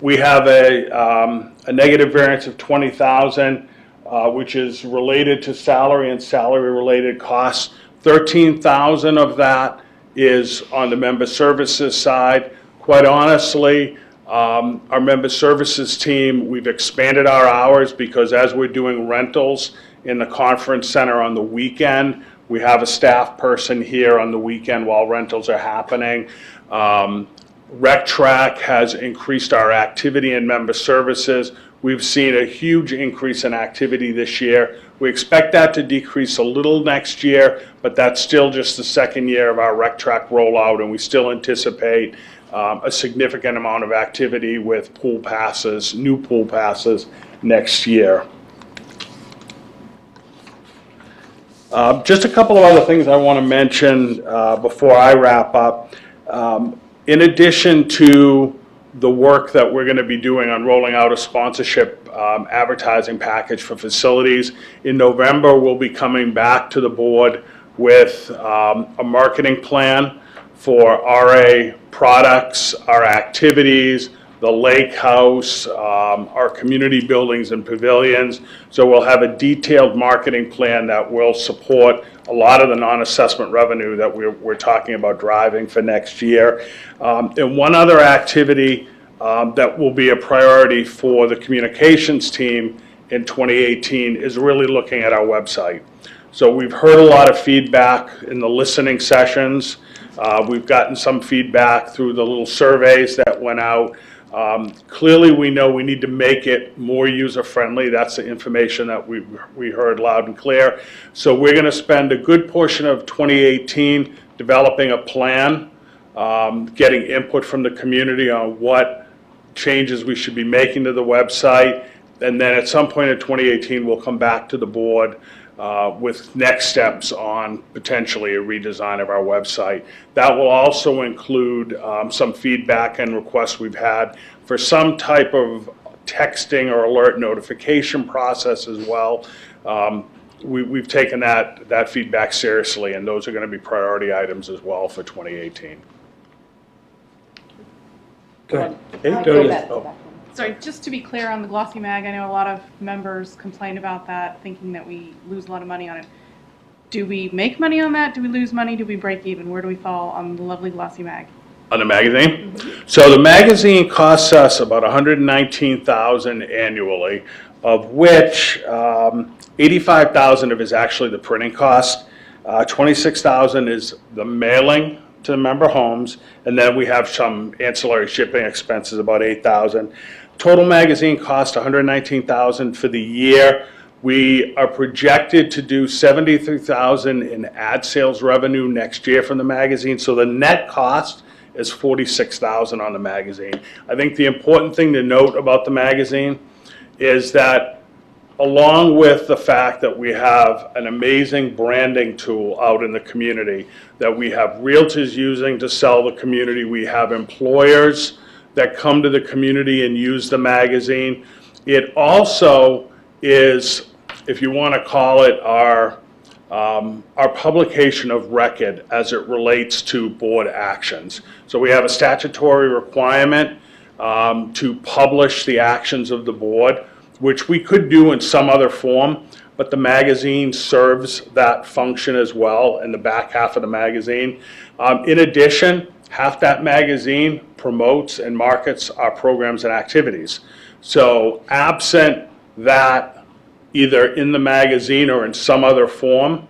we have a negative variance of $20,000, which is related to salary and salary-related costs. $13,000 of that is on the member services side. Quite honestly, our member services team, we've expanded our hours because as we're doing rentals in the conference center on the weekend, we have a staff person here on the weekend while rentals are happening. RecTrack has increased our activity in member services. We've seen a huge increase in activity this year. We expect that to decrease a little next year, but that's still just the second year of our RecTrack rollout, and we still anticipate a significant amount of activity with pool passes, new pool passes next year. Just a couple of other things I want to mention before I wrap up. In addition to the work that we're going to be doing on rolling out a sponsorship advertising package for facilities, in November we'll be coming back to the board with a marketing plan for RA products, our activities, the lake house, our community buildings and pavilions. So we'll have a detailed marketing plan that will support a lot of the non-assessment revenue that we're talking about driving for next year. And one other activity that will be a priority for the communications team in 2018 is really looking at our website. So we've heard a lot of feedback in the listening sessions. We've gotten some feedback through the little surveys that went out. Clearly, we know we need to make it more user-friendly. That's the information that we heard loud and clear. So we're going to spend a good portion of 2018 developing a plan, getting input from the community on what changes we should be making to the website. And then at some point in 2018, we'll come back to the board with next steps on potentially a redesign of our website. That will also include some feedback and requests we've had for some type of texting or alert notification process as well. We've taken that feedback seriously, and those are going to be priority items as well for 2018. Go ahead. Okay, Dory. Sorry, just to be clear on the Glossy Mag, I know a lot of members complain about that, thinking that we lose a lot of money on it. Do we make money on that? Do we lose money? Do we break even? Where do we fall on the lovely Glossy Mag? On the magazine? So the magazine costs us about $119,000 annually, of which $85,000 of it is actually the printing cost. $26,000 is the mailing to the member homes, and then we have some ancillary shipping expenses, about $8,000. Total magazine cost $119,000 for the year. We are projected to do $73,000 in ad sales revenue next year from the magazine, so the net cost is $46,000 on the magazine. I think the important thing to note about the magazine is that, along with the fact that we have an amazing branding tool out in the community that we have realtors using to sell the community, we have employers that come to the community and use the magazine. It also is, if you want to call it, our publication of record as it relates to board actions. So we have a statutory requirement to publish the actions of the board, which we could do in some other form, but the magazine serves that function as well in the back half of the magazine. In addition, half that magazine promotes and markets our programs and activities. So absent that, either in the magazine or in some other form,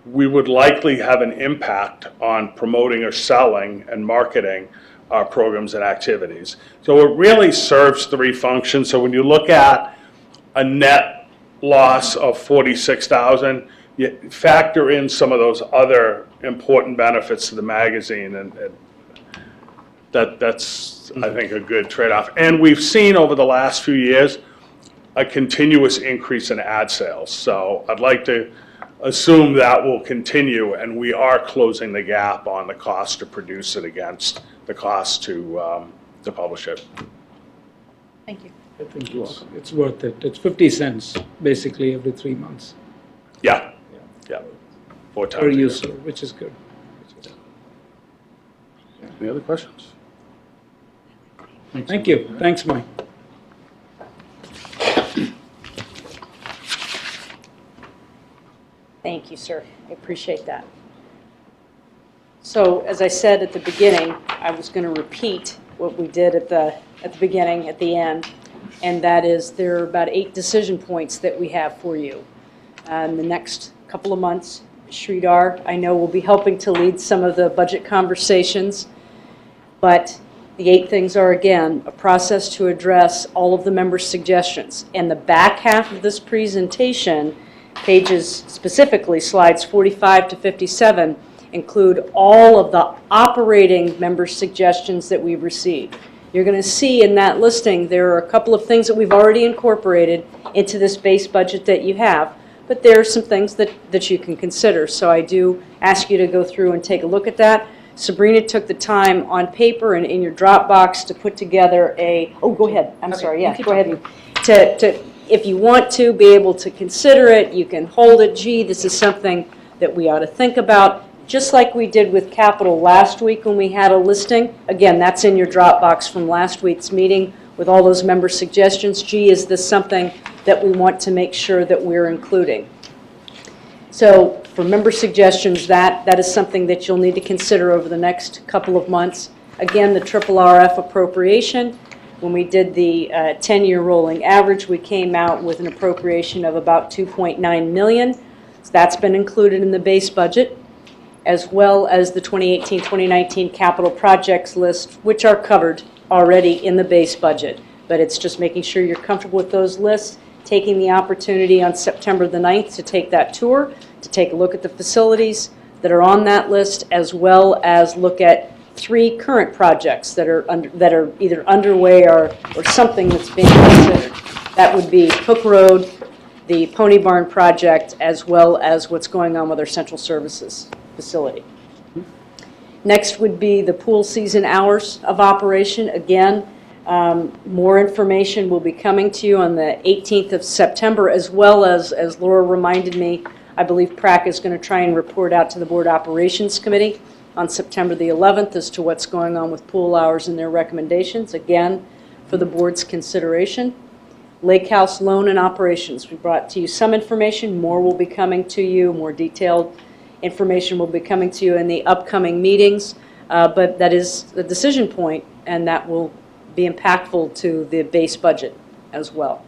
we would likely have an impact on promoting or selling and marketing our programs and activities. So it really serves three functions. So when you look at a net loss of $46,000, you factor in some of those other important benefits to the magazine, and that's, I think, a good trade-off. And we've seen over the last few years a continuous increase in ad sales. So I'd like to assume that will continue, and we are closing the gap on the cost to produce it against the cost to publish it. Thank you. I think it's worth it. It's 50 cents basically every 3 months Yeah, 4 times per a year. user, which is good. Any other questions? Thank you. Thanks, Mike. Thank you, sir. I appreciate that. So, as I said at the beginning, I was going to repeat what we did at the beginning, at the end, and that is there are about 8 decision points that we have for you. In the next couple of months, Sridhar, I know, will be helping to lead some of the budget conversations, but the 8 things are, again, a process to address all of the members' suggestions. And the back half of this presentation, pages, specifically slides 45 to 57, include all of the operating member suggestions that we've received. You're going to see in that listing there are a couple of things that we've already incorporated into this base budget that you have, but there are some things that you can consider. So I do ask you to go through and take a look at that. Sabrina took the time on paper and in your Dropbox to put together go ahead. I'm sorry. Yeah, go ahead. If you want to be able to consider it, you can hold it. Gee, this is something that we ought to think about. Just like we did with capital last week when we had a listing. Again, that's in your Dropbox from last week's meeting with all those member suggestions. Gee, is this something that we want to make sure that we're including? So for member suggestions, that is something that you'll need to consider over the next couple of months. Again, the RRF appropriation. When we did the 10-year rolling average, we came out with an appropriation of about $2.9 million. So that's been included in the base budget, as well as the 2018-2019 capital projects list, which are covered already in the base budget, but it's just making sure you're comfortable with those lists, taking the opportunity on September the 9th to take that tour, to take a look at the facilities that are on that list, as well as look at 3 current projects that are either underway or something that's being considered. That would be Hook Road, the Pony Barn project, as well as what's going on with our central services facility. Next would be the pool season hours of operation. Again, more information will be coming to you on the 18th of September, as well as Laura reminded me, I believe PrAC is going to try and report out to the Board Operations Committee on September the 11th as to what's going on with pool hours and their recommendations, again, for the board's consideration. Lake House loan and operations. We brought to you some information. More will be coming to you. More detailed information will be coming to you in the upcoming meetings. But that is the decision point, and that will be impactful to the base budget as well.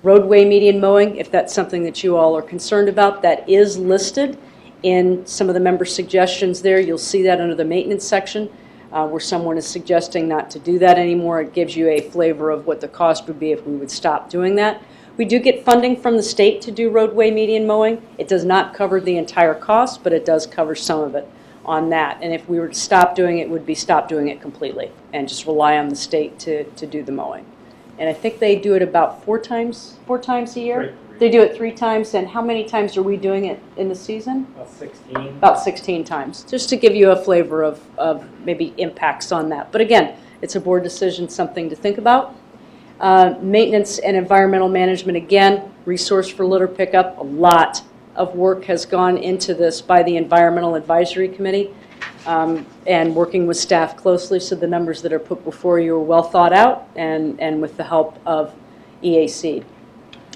Roadway median mowing, if that's something that you all are concerned about, that is listed in some of the member suggestions there. You'll see that under the maintenance section, where someone is suggesting not to do that anymore. It gives you a flavor of what the cost would be if we would stop doing that. We do get funding from the state to do roadway median mowing. It does not cover the entire cost, but it does cover some of it on that. And if we were to stop doing it, would be stop doing it completely and just rely on the state to do the mowing. And I think they do it about four times a year? They do it 3 times, and how many times are we doing it in the season? About 16. About 16 times, just to give you a flavor of maybe impacts on that. But again, it's a board decision, something to think about. Maintenance and environmental management, again, resource for litter pickup. A lot of work has gone into this by the Environmental Advisory Committee and working with staff closely, so the numbers that are put before you are well thought out and with the help of EAC.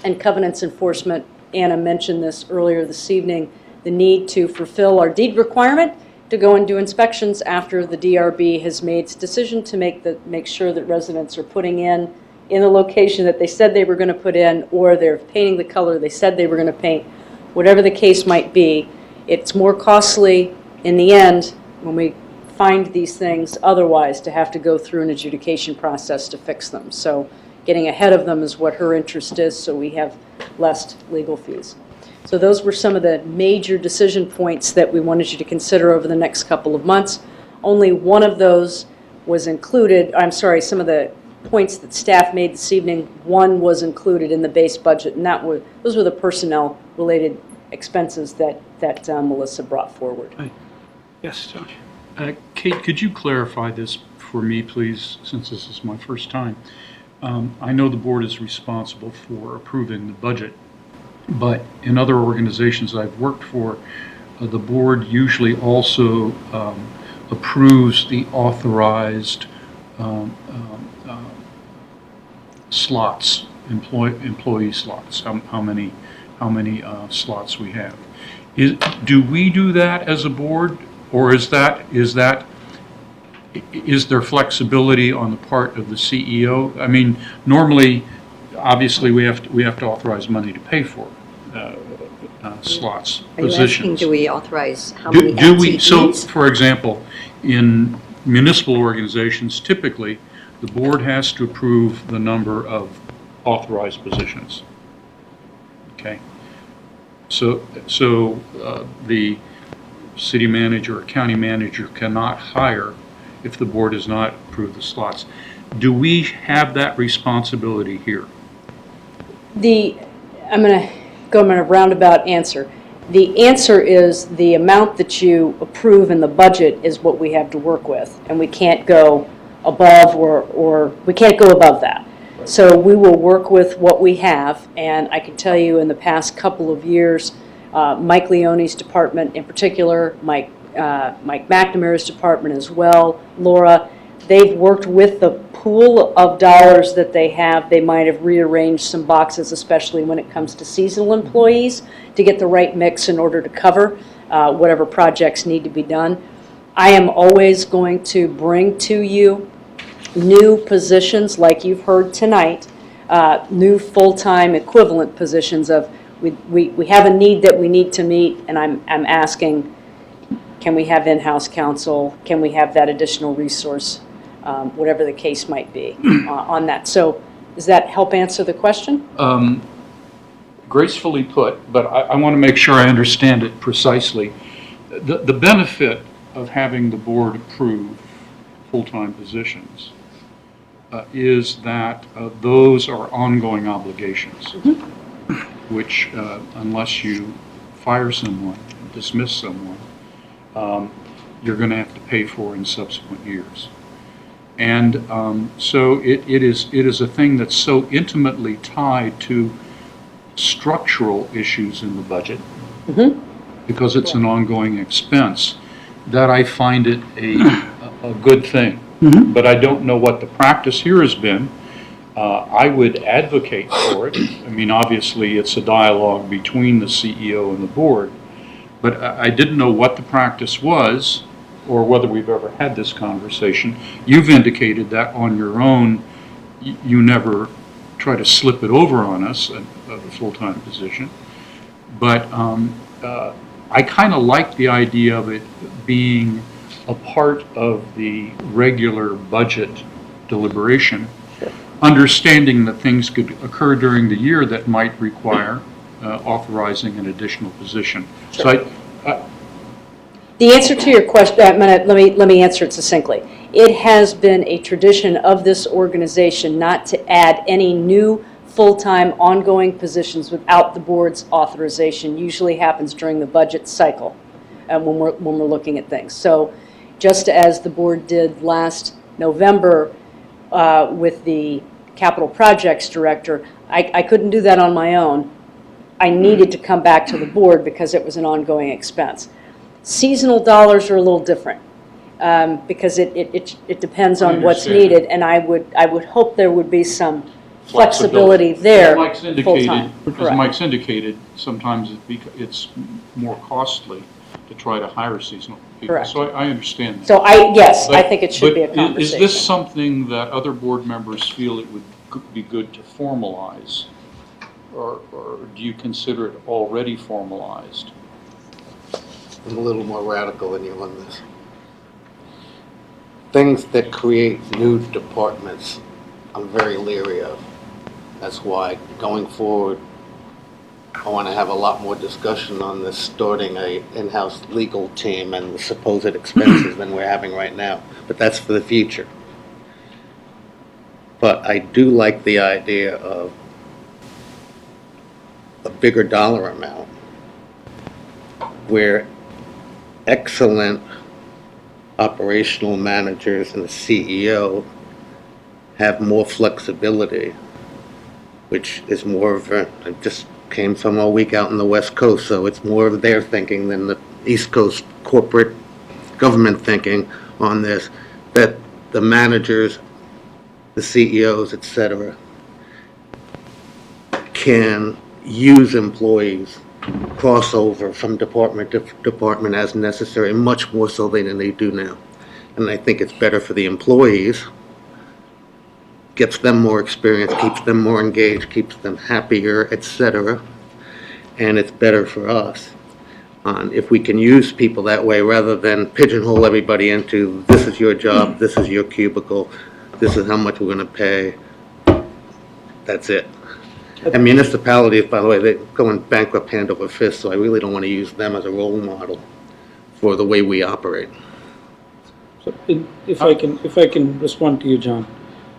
And covenants enforcement, Anna mentioned this earlier this evening, the need to fulfill our deed requirement to go and do inspections after the DRB has made its decision to make sure that residents are putting in the location that they said they were going to put in, or they're painting the color they said they were going to paint. Whatever the case might be, it's more costly in the end when we find these things otherwise to have to go through an adjudication process to fix them. So getting ahead of them is what her interest is, so we have less legal fees. So those were some of the major decision points that we wanted you to consider over the next couple of months. Only one of those was included, some of the points that staff made this evening, one was included in the base budget, and those were the personnel-related expenses that Melissa brought forward. Yes, Josh. Kate, could you clarify this for me, please, since this is my first time? I know the board is responsible for approving the budget, but in other organizations I've worked for, the board usually also approves the authorized slots, employee slots, how many slots we have. Do we do that as a board, or is there flexibility on the part of the CEO? I mean, normally, obviously, we have to authorize money to pay for slots, Are you positions. asking, do we authorize how many Do we, so, FTEs? for example, in municipal organizations, typically, the board has to approve the number of authorized positions. Okay? So the city manager or county manager cannot hire if the board does not approve the slots. Do we have that responsibility here? I'm going to go in a roundabout answer. The answer is the amount that you approve in the budget is what we have to work with, and we can't go above or we can't go above that. So we will work with what we have, and I can tell you in the past couple of years, Mike Leone's department in particular, Mike McNamara's department as well, Laura, they've worked with the pool of dollars that they have. They might have rearranged some boxes, especially when it comes to seasonal employees, to get the right mix in order to cover whatever projects need to be done. I am always going to bring to you new positions like you've heard tonight, new full-time equivalent positions of we have a need that we need to meet, and I'm asking, can we have in-house counsel? Can we have that additional resource whatever the case might be on that. So does that help answer the question? Gracefully put, but I want to make sure I understand it precisely. The benefit of having the board approve full-time positions is that those are ongoing obligations, which unless you fire someone, dismiss someone, you're going to have to pay for in subsequent years. And so it is a thing that's so intimately tied to structural issues in the budget, because it's an ongoing expense, that I find it a good thing. But I don't know what the practice here has been. I would advocate for it. I mean, obviously, it's a dialogue between the CEO and the board, but I didn't know what the practice was or whether we've ever had this conversation. You've indicated that on your own, you never try to slip it over on us, a full-time position. But I kind of like the idea of it being a part of the regular budget deliberation, understanding that things could occur during the year that might require authorizing an additional position. So The answer to your question, let me answer it succinctly. It has been a tradition of this organization not to add any new full-time ongoing positions without the board's authorization. Usually happens during the budget cycle when we're looking at things. So just as the board did last November with the capital projects director, I couldn't do that on my own. I needed to come back to the board because it was an ongoing expense. Seasonal dollars are a little different because it depends on what's needed, and I would hope there would be some flexibility there full-time. As Mike's indicated, sometimes it's more costly to try to hire seasonal people. Correct. So I understand that. So I think it should be a But conversation. is this something that other board members feel it would be good to formalize? Or do you consider it already formalized? I'm a little more radical than you on this. Things that create new departments, I'm very leery of. That's why going forward, I want to have a lot more discussion on this, starting a in-house legal team and the supposed expenses than we're having right now. But that's for the future. But I do like the idea of a bigger dollar amount where excellent operational managers and the CEO have more flexibility, which is more of a, I just came from a week out in the West Coast, so it's more of their thinking than the East Coast corporate government thinking on this, that the managers, the CEOs, et cetera, can use employees, crossover from department to department as necessary, much more so than they do now. And I think it's better for the employees, gets them more experience, keeps them more engaged, keeps them happier, etc. And it's better for us if we can use people that way rather than pigeonhole everybody into this is your job, this is your cubicle, this is how much we're going to pay. That's it. And municipalities, by the way, they're going bankrupt hand over fist, so I really don't want to use them as a role model for the way we operate. So if I can respond to you, John.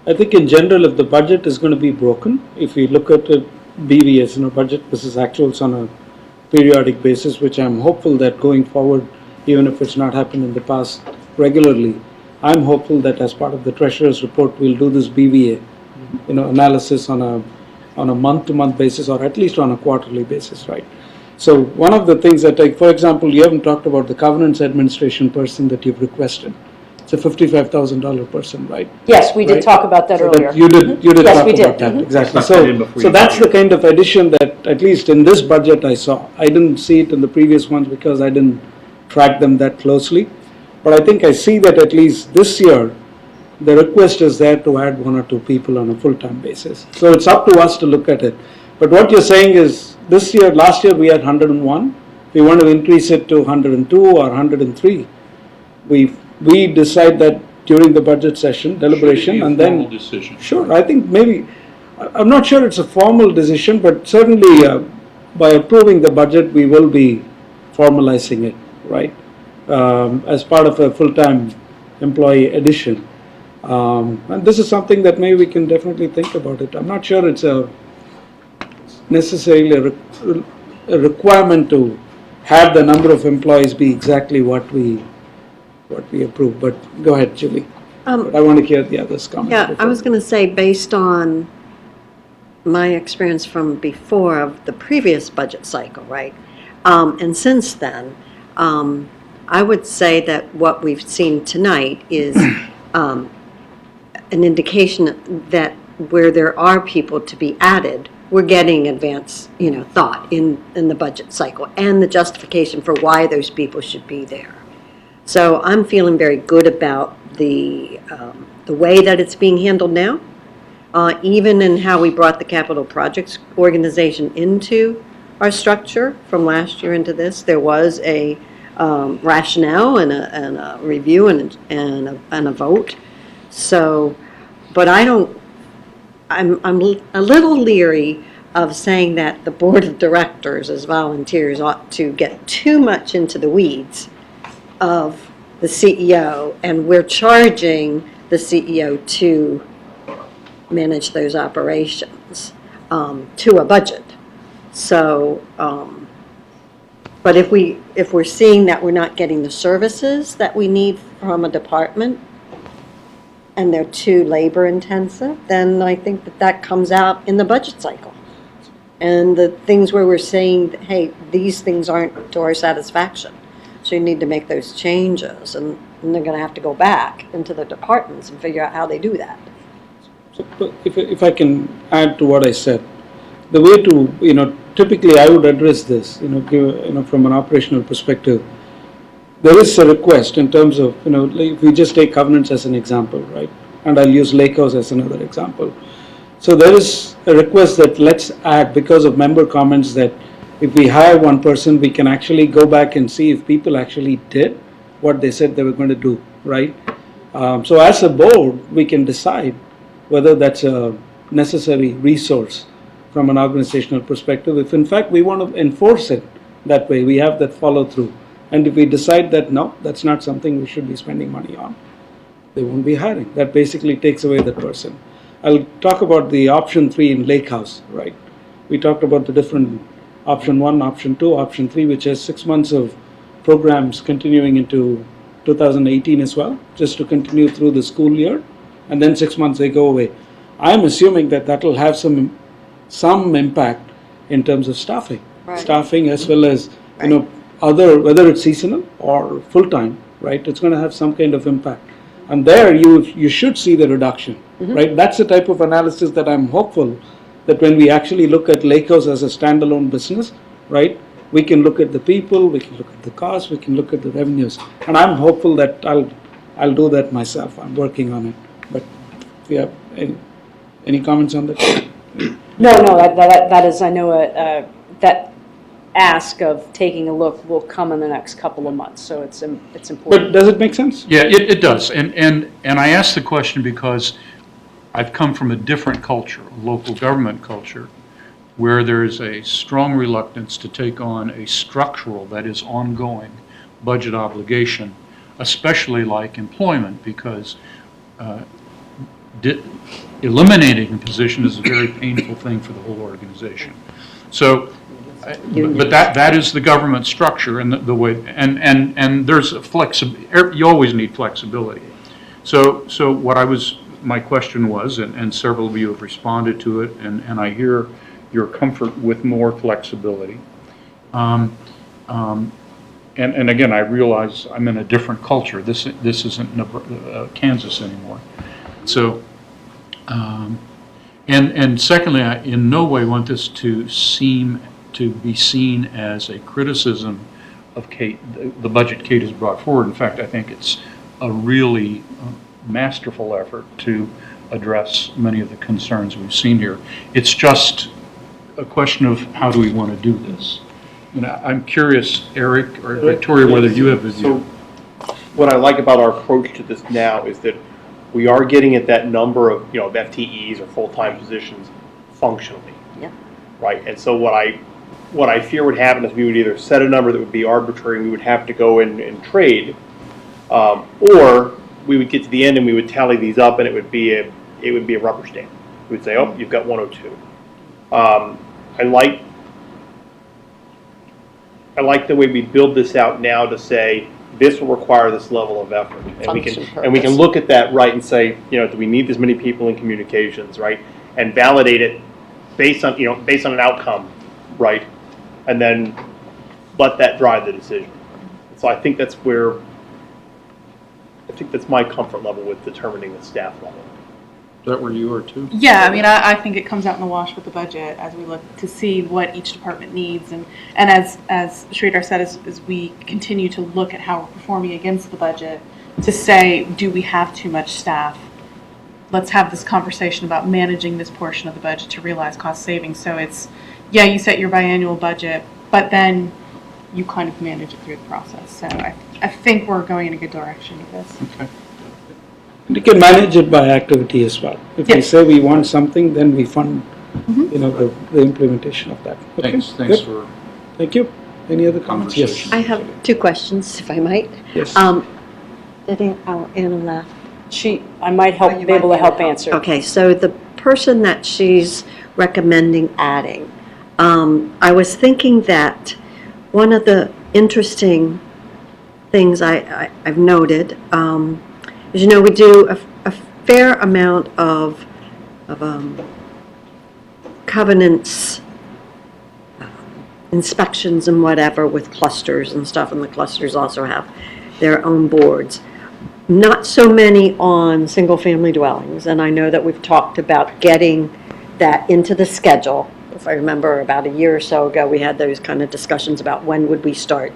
I think in general, if the budget is going to be broken, if we look at it BVS, budget versus actuals on a periodic basis, which I'm hopeful that going forward, even if it's not happened in the past regularly, I'm hopeful that as part of the Treasurer's report, we'll do this BVA, analysis on a month-to-month basis, or at least on a quarterly basis, right? So one of the things that, for example, you haven't talked about the governance administration person that you've requested. It's a $55,000 person, right? Yes, we did talk about that So earlier. You did Yes, talk we did. about that, exactly. Stuck that in before So you that's got the kind of addition that, at least in this budget, I saw. I didn't see it in the previous ones because I didn't track them that closely. But I think I see that at least this year, the request is there to add 1 or 2 people on a full-time basis. So it's up to us to look at it. But what you're saying is, last year we had 101. We want to increase it to 102 or 103. We decide that during the budget session, deliberation, and then. Formal decision. Sure, I think maybe, I'm not sure it's a formal decision, but certainly by approving the budget, we will be formalizing it, right? As part of a full-time employee addition. And this is something that maybe we can definitely think about it. I'm not sure it's necessarily a requirement to have the number of employees be exactly what we approve, but go ahead, Julie. But I want to hear the others' comments. Yeah, I before. was going to say, based on my experience from before of the previous budget cycle, right? And since then, I would say that what we've seen tonight is an indication that where there are people to be added, we're getting advance, thought in the budget cycle and the justification for why those people should be there. So I'm feeling very good about the way that it's being handled now, even in how we brought the capital projects organization into our structure from last year into this. There was a rationale and a review and a vote. So, but I'm a little leery of saying that the board of directors as volunteers ought to get too much into the weeds of the CEO, and we're charging the CEO to manage those operations to a budget. So, but if we're seeing that we're not getting the services that we need from a department, and they're too labor intensive, then I think that comes out in the budget cycle. And the things where we're saying, hey, these things aren't to our satisfaction. So you need to make those changes, and they're going to have to go back into the departments and figure out how they do that. So if I can add to what I said, the way to, typically I would address this, from an operational perspective. There is a request in terms of, if we just take governance as an example, right? And I'll use Lake House as another example. So there is a request that let's add, because of member comments, that if we hire one person, we can actually go back and see if people actually did what they said they were going to do, right? So as a board, we can decide whether that's a necessary resource from an organizational perspective. If in fact we want to enforce it that way, we have that follow through. And if we decide that no, that's not something we should be spending money on, they won't be hiring. That basically takes away that person. I'll talk about the option 3 in Lake House, right? We talked about the different option 1, option 2, option 3, which has 6 months of programs continuing into 2018 as well, just to continue through the school year, and then 6 months they go away. I'm assuming that will have some impact in terms of staffing. Right. Staffing as well as, whether it's seasonal or full-time, right? It's going to have some kind of impact. And there you should see the reduction, right? That's the type of analysis that I'm hopeful that when we actually look at Lake House as a standalone business, right? We can look at the people, we can look at the costs, we can look at the revenues. And I'm hopeful that I'll do that myself. I'm working on it. But if you have any comments on that? No, that is, I know that ask of taking a look will come in the next couple of months, so it's important. But does it make sense? Yeah, it does. And I ask the question because I've come from a different culture, a local government culture, where there's a strong reluctance to take on a structural, that is ongoing, budget obligation, especially like employment, because eliminating a position is a very painful thing for the whole organization. So, but that is the government structure and the way, and there's you always need flexibility. So what my question was, and several of you have responded to it, and I hear your comfort with more flexibility. And again, I realize I'm in a different culture. This isn't Kansas anymore. So, and secondly, I in no way want this to be seen as a criticism of Kate, the budget Kate has brought forward. In fact, I think it's a really masterful effort to address many of the concerns we've seen here. It's just a question of how do we want to do this. I'm curious, Eric or Victoria, whether you have a view. what I like about our approach to this now is that we are getting at that number of, of FTEs or full-time positions functionally. Yep. Right, and so what I fear would happen is we would either set a number that would be arbitrary and we would have to go in and trade, or we would get to the end and we would tally these up and it would be a rubber stamp. We would say, oh, you've got 102. I like the way we build this out now to say this will require this level of effort, and we can look at that, right, and say, do we need this many people in communications, right, and validate it based on an outcome, right, and then let that drive the decision. So I think that's my comfort level with determining the staff level. Is that where you are too? Yeah, I mean, I think it comes out in the wash with the budget as we look to see what each department needs. And as Sridhar said, as we continue to look at how we're performing against the budget, to say, do we have too much staff? Let's have this conversation about managing this portion of the budget to realize cost savings. So it's, yeah, you set your biannual budget, but then you kind of manage it through the process. So I think we're going in a good direction with this. Okay. And you can manage it by activity as well. If we Yes. say we want something, then we fund, the implementation of that. Okay, Thanks good. for Thank you. Any other comments? Yes. conversation. I have two questions, if I might. Yes. Anna left. I might Oh, you be able might to help answer. Okay, so the person that she's recommending adding, I was thinking that one of the interesting things I've noted is, we do a fair amount of covenants, inspections and whatever with clusters and stuff, and the clusters also have their own boards. Not so many on single-family dwellings, and I know that we've talked about getting that into the schedule. If I remember, about a year or so ago, we had those kind of discussions about when would we start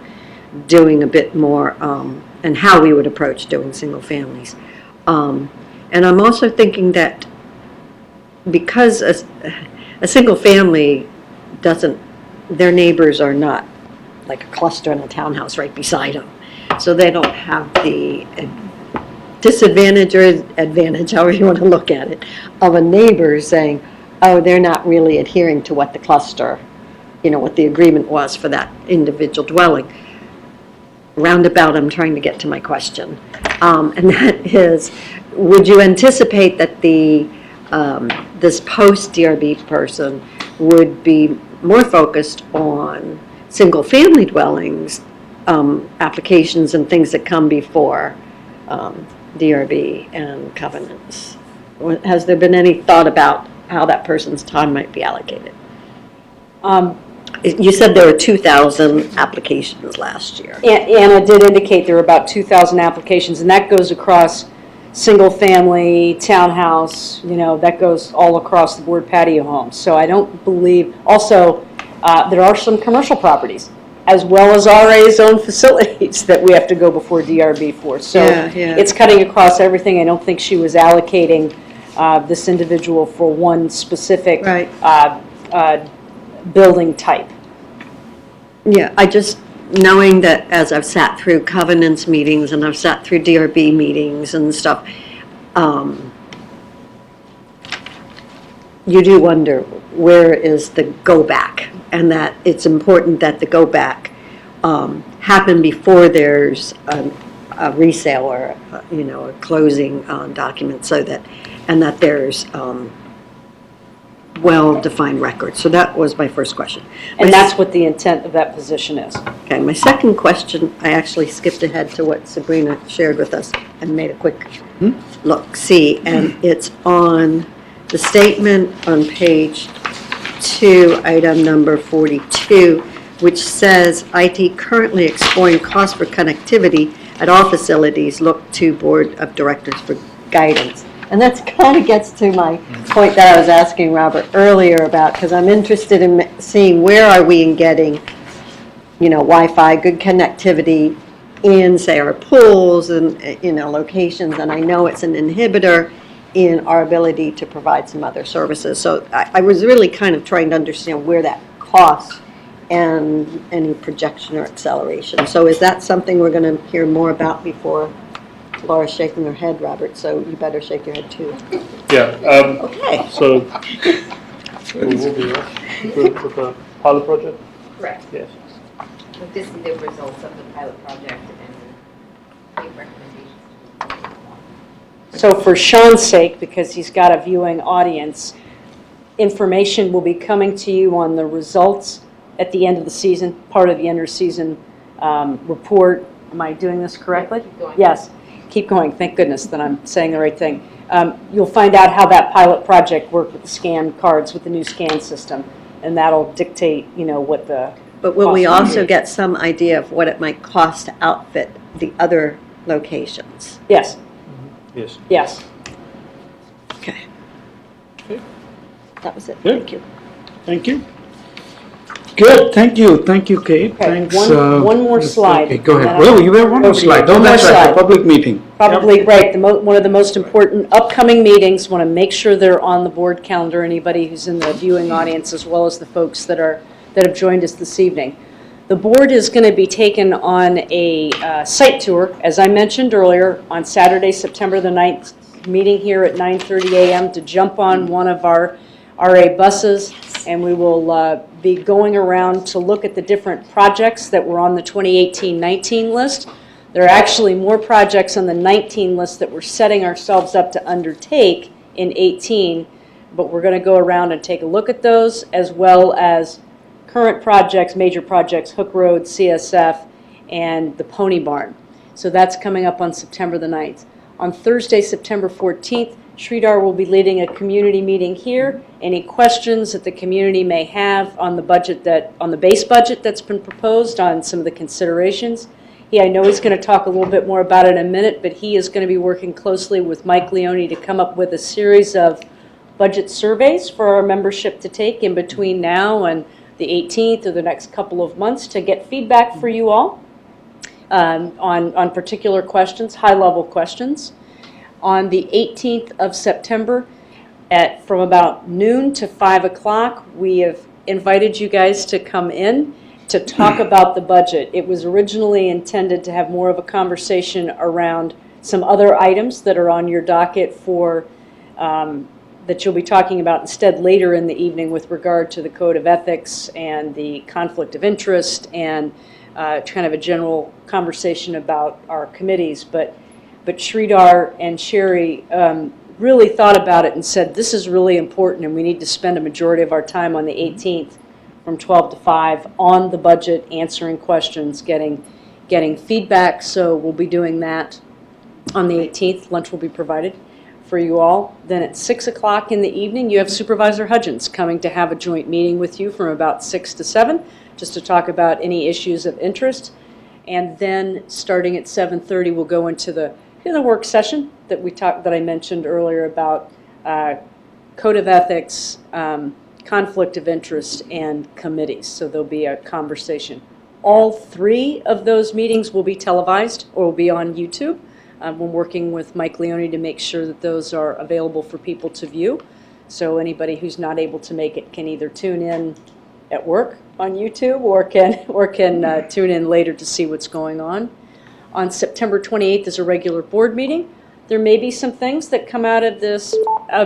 doing a bit more, and how we would approach doing single families. And I'm also thinking that because a single family their neighbors are not like a cluster in a townhouse right beside them, so they don't have the disadvantage or advantage, however you want to look at it, of a neighbor saying, oh, they're not really adhering to what the cluster, what the agreement was for that individual dwelling. Roundabout, I'm trying to get to my question. And that is, would you anticipate that this post-DRB person would be more focused on single-family dwellings, applications and things that come before DRB and covenants? Has there been any thought about how that person's time might be allocated? You said there were 2,000 applications last year. Anna did indicate there were about 2,000 applications, and that goes across single-family, townhouse, that goes all across the board, patio homes. So I don't believe, also, there are some commercial properties, as well as RA's own facilities that we have to go before DRB for. So Yeah. it's cutting across everything. I don't think she was allocating this individual for one specific building type. Yeah, I just, knowing that as I've sat through covenants meetings and I've sat through DRB meetings and stuff, you do wonder, where is the go back? And that it's important that the go back happen before there's a resale or, a closing document, so that, and that there's well-defined records. So that was my first question. And that's what the intent of that position is. Okay, my second question, I actually skipped ahead to what Sabrina shared with us and made a quick look-see, and it's on the statement on page 2, item number 42, which says, IT currently exploring costs for connectivity at all facilities, look to Board of Directors for guidance. And that's kind of gets to my point that I was asking Robert earlier about, because I'm interested in seeing where are we in getting, Wi-Fi, good connectivity in, say, our pools and, locations. And I know it's an inhibitor in our ability to provide some other services. So I was really kind of trying to understand where that cost and any projection or acceleration. So is that something we're going to hear more about before? Laura's shaking her head, Robert, so you better shake your head too. Yeah. Okay. So we'll be with the pilot project. Correct. Yes. But this is the results of the pilot project and make recommendations. So for Sean's sake, because he's got a viewing audience, information will be coming to you on the results at the end of the season, part of the end of season report. Am I doing this correctly? Keep going. Yes. Keep going. Thank goodness that I'm saying the right thing. You'll find out how that pilot project worked with the scan cards, with the new scan system, and that'll dictate, what the. But will we cost will also be. get some idea of what it might cost to outfit the other locations? Yes. Yes. Yes. Okay. That was it. Good. Thank you. Thank you. Good, thank you, Kate. Okay, Thanks. one more yes, slide. Okay, go ahead. And then Well, you have one more slide. One Oh, more that's right, slide. the public meeting. Probably, right, one of the most important upcoming meetings, want to make sure they're on the board calendar, anybody who's in the viewing audience, as well as the folks that have joined us this evening. The board is going to be taken on a site tour, as I mentioned earlier, on Saturday, September the 9th, meeting here at 9:30 a.m. to jump on one of our RA buses, and we will be going around to look at the different projects that were on the 2018-19 list. There are actually more projects on the 19 list that we're setting ourselves up to undertake in 18, but we're going to go around and take a look at those, as well as current projects, major projects, Hook Road, CSF, and the Pony Barn. So that's coming up on September the 9th. On Thursday, September 14th, Sridhar will be leading a community meeting here. Any questions that the community may have on the budget on the base budget that's been proposed, on some of the considerations. I know he's going to talk a little bit more about it in a minute, but he is going to be working closely with Mike Leone to come up with a series of budget surveys for our membership to take in between now and the 18th or the next couple of months to get feedback for you all on particular questions, high-level questions. On the 18th of September, from about noon to 5 o'clock, we have invited you guys to come in to talk about the budget. It was originally intended to have more of a conversation around some other items that are on your docket for that you'll be talking about instead later in the evening with regard to the Code of Ethics and the conflict of interest and kind of a general conversation about our committees. But Sridhar and Sherry really thought about it and said, this is really important and we need to spend a majority of our time on the 18th from 12 to 5 on the budget, answering questions, getting feedback. So we'll be doing that on the 18th. Lunch will be provided for you all. Then at 6 o'clock in the evening, you have Supervisor Hudgens coming to have a joint meeting with you from about 6 to 7, just to talk about any issues of interest. And then starting at 7:30, we'll go into the work session that I mentioned earlier about Code of Ethics, conflict of interest, and committees. So there'll be a conversation. All 3 of those meetings will be televised or will be on YouTube. We're working with Mike Leone to make sure that those are available for people to view. So anybody who's not able to make it can either tune in at work on YouTube or can tune in later to see what's going on. On September 28th is a regular board meeting. There may be some things that come out of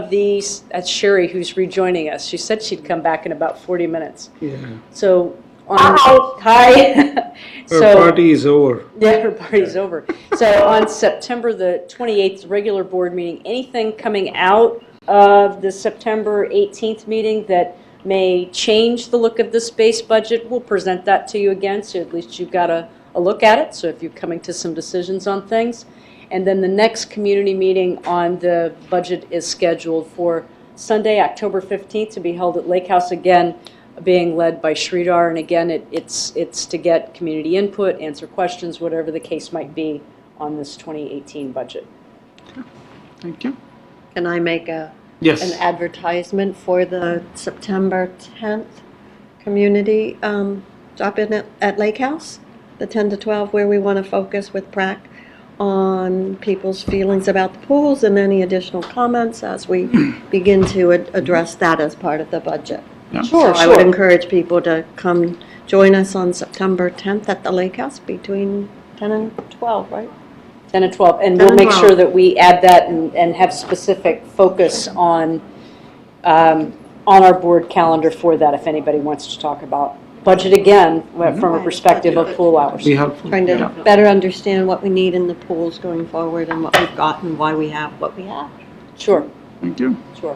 these. That's Sherry who's rejoining us. She said she'd come back in about 40 minutes. Yeah. So hi. Her party is over. Yeah, her party's over. So on September the 28th, regular board meeting, anything coming out of the September 18th meeting that may change the look of the space budget, we'll present that to you again, so at least you've got a look at it, so if you're coming to some decisions on things. And then the next community meeting on the budget is scheduled for Sunday, October 15th, to be held at Lake House, again, being led by Sridhar. And again, it's to get community input, answer questions, whatever the case might be on this 2018 budget. Thank you. Can I make an advertisement for the September 10th community drop-in at Lake House, the 10 to 12, where we want to focus with PrAC on people's feelings about the pools and any additional comments as we begin to address that as part of the budget. Yeah. So I would encourage people to come join us on September 10th at the Lake House between 10 and 12, right? 10 and 12, and 10 we'll and make sure 12. that we add that and have specific focus on our board calendar for that, if anybody wants to talk about budget again, from a perspective of pool hours. Be helpful. Trying to better understand what we need in the pools going forward and what we've got and why we have what we have. Sure, Thank you. sure.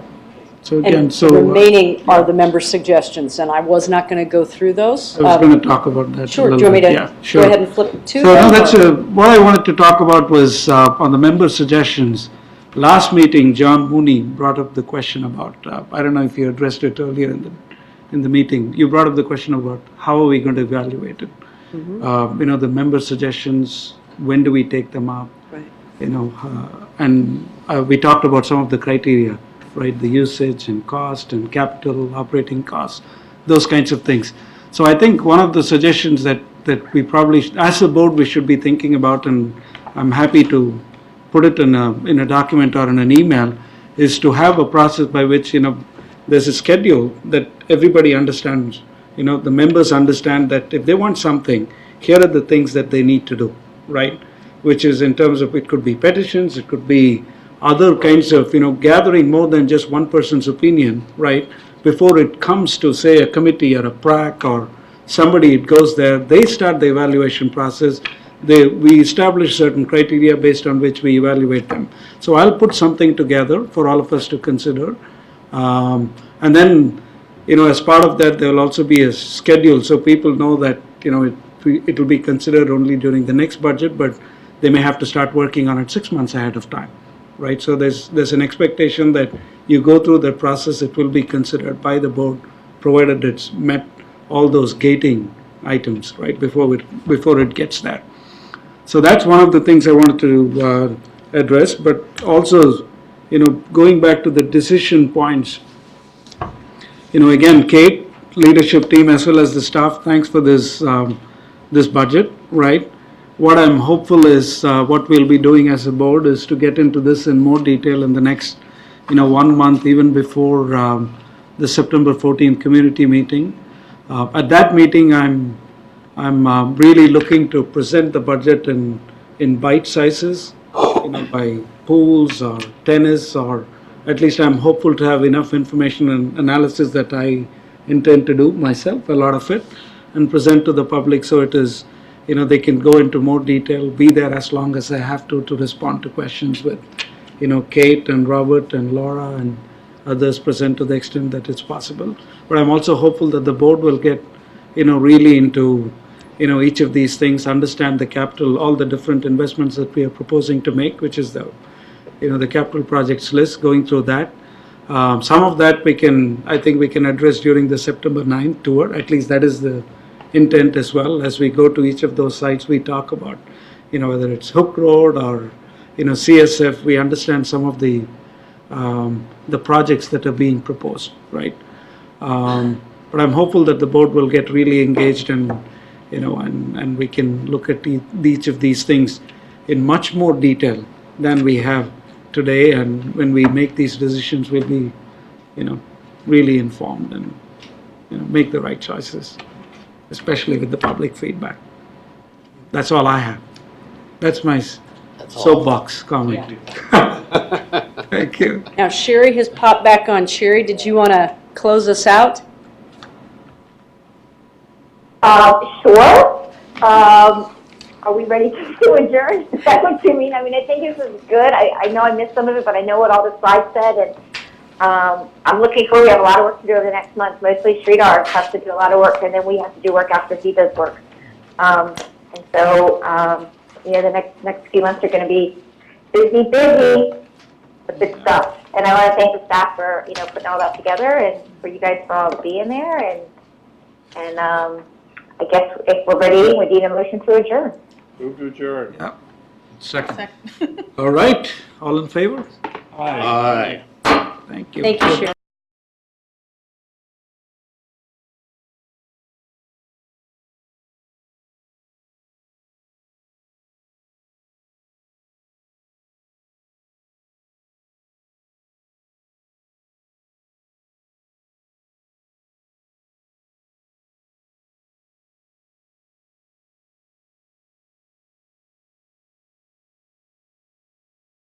So again, And so. the remaining are the member suggestions, and I was not going to go through those. I was going to talk about that a Sure, little do you want me bit. to Yeah, go sure. ahead and flip to So them, no, that's or- what I wanted to talk about was on the member suggestions. Last meeting, John Mooney brought up the question about, I don't know if you addressed it earlier in the meeting. You brought up the question about how are we going to evaluate it? The member suggestions, when do we take them up? Right. And we talked about some of the criteria, right? The usage and cost and capital operating costs, those kinds of things. So I think one of the suggestions that we probably, as a board, we should be thinking about, and I'm happy to put it in a document or in an email, is to have a process by which, there's a schedule that everybody understands. The members understand that if they want something, here are the things that they need to do, right? Which is in terms of, it could be petitions, it could be other kinds of, gathering more than just one person's opinion, right? Before it comes to, say, a committee or a PRAC or somebody, it goes there, they start the evaluation process. We establish certain criteria based on which we evaluate them. So I'll put something together for all of us to consider. And then, as part of that, there will also be a schedule so people know that, it will be considered only during the next budget, but they may have to start working on it 6 months ahead of time, right? So there's an expectation that you go through the process, it will be considered by the board, provided it's met all those gating items, right, before it gets there. So that's one of the things I wanted to address, but also, going back to the decision points, again, Kate, leadership team, as well as the staff, thanks for this budget, right? What I'm hopeful is what we'll be doing as a board is to get into this in more detail in the next, 1 month, even before the September 14th community meeting. At that meeting, I'm really looking to present the budget in bite sizes, by pools or tennis, or at least I'm hopeful to have enough information and analysis that I intend to do myself, a lot of it, and present to the public so it is, they can go into more detail, be there as long as I have to respond to questions with, Kate and Robert and Laura and others present to the extent that it's possible. But I'm also hopeful that the board will get, really into, each of these things, understand the capital, all the different investments that we are proposing to make, which is the capital projects list, going through that. Some of that I think we can address during the September 9th tour. At least that is the intent as well. As we go to each of those sites, we talk about, whether it's Hook Road or, CSF, we understand some of the projects that are being proposed, right? But I'm hopeful that the board will get really engaged and, and we can look at each of these things in much more detail than we have today. And when we make these decisions, we'll be, really informed and, make the right choices, especially with the public feedback. That's all I have. That's my soapbox comment. Thank you. Now Sherry has popped back on. Sherry, did you want to close us out? Sure. Are we ready to adjourn? Is that what you mean? I mean, I think this is good. I know I missed some of it, but I know what all the slides said, and I'm looking forward. We have a lot of work to do over the next month. Mostly Sridhar has to do a lot of work, and then we have to do work after he does work. And so, the next few months are going to be busy with good stuff. And I want to thank the staff for, putting all that together, and for you guys for all being there. And I guess if we're ready, we need a motion to adjourn. Move to adjourn. Yeah. Second. All right. All in favor? Aye. Thank you. Thank you, Sherry.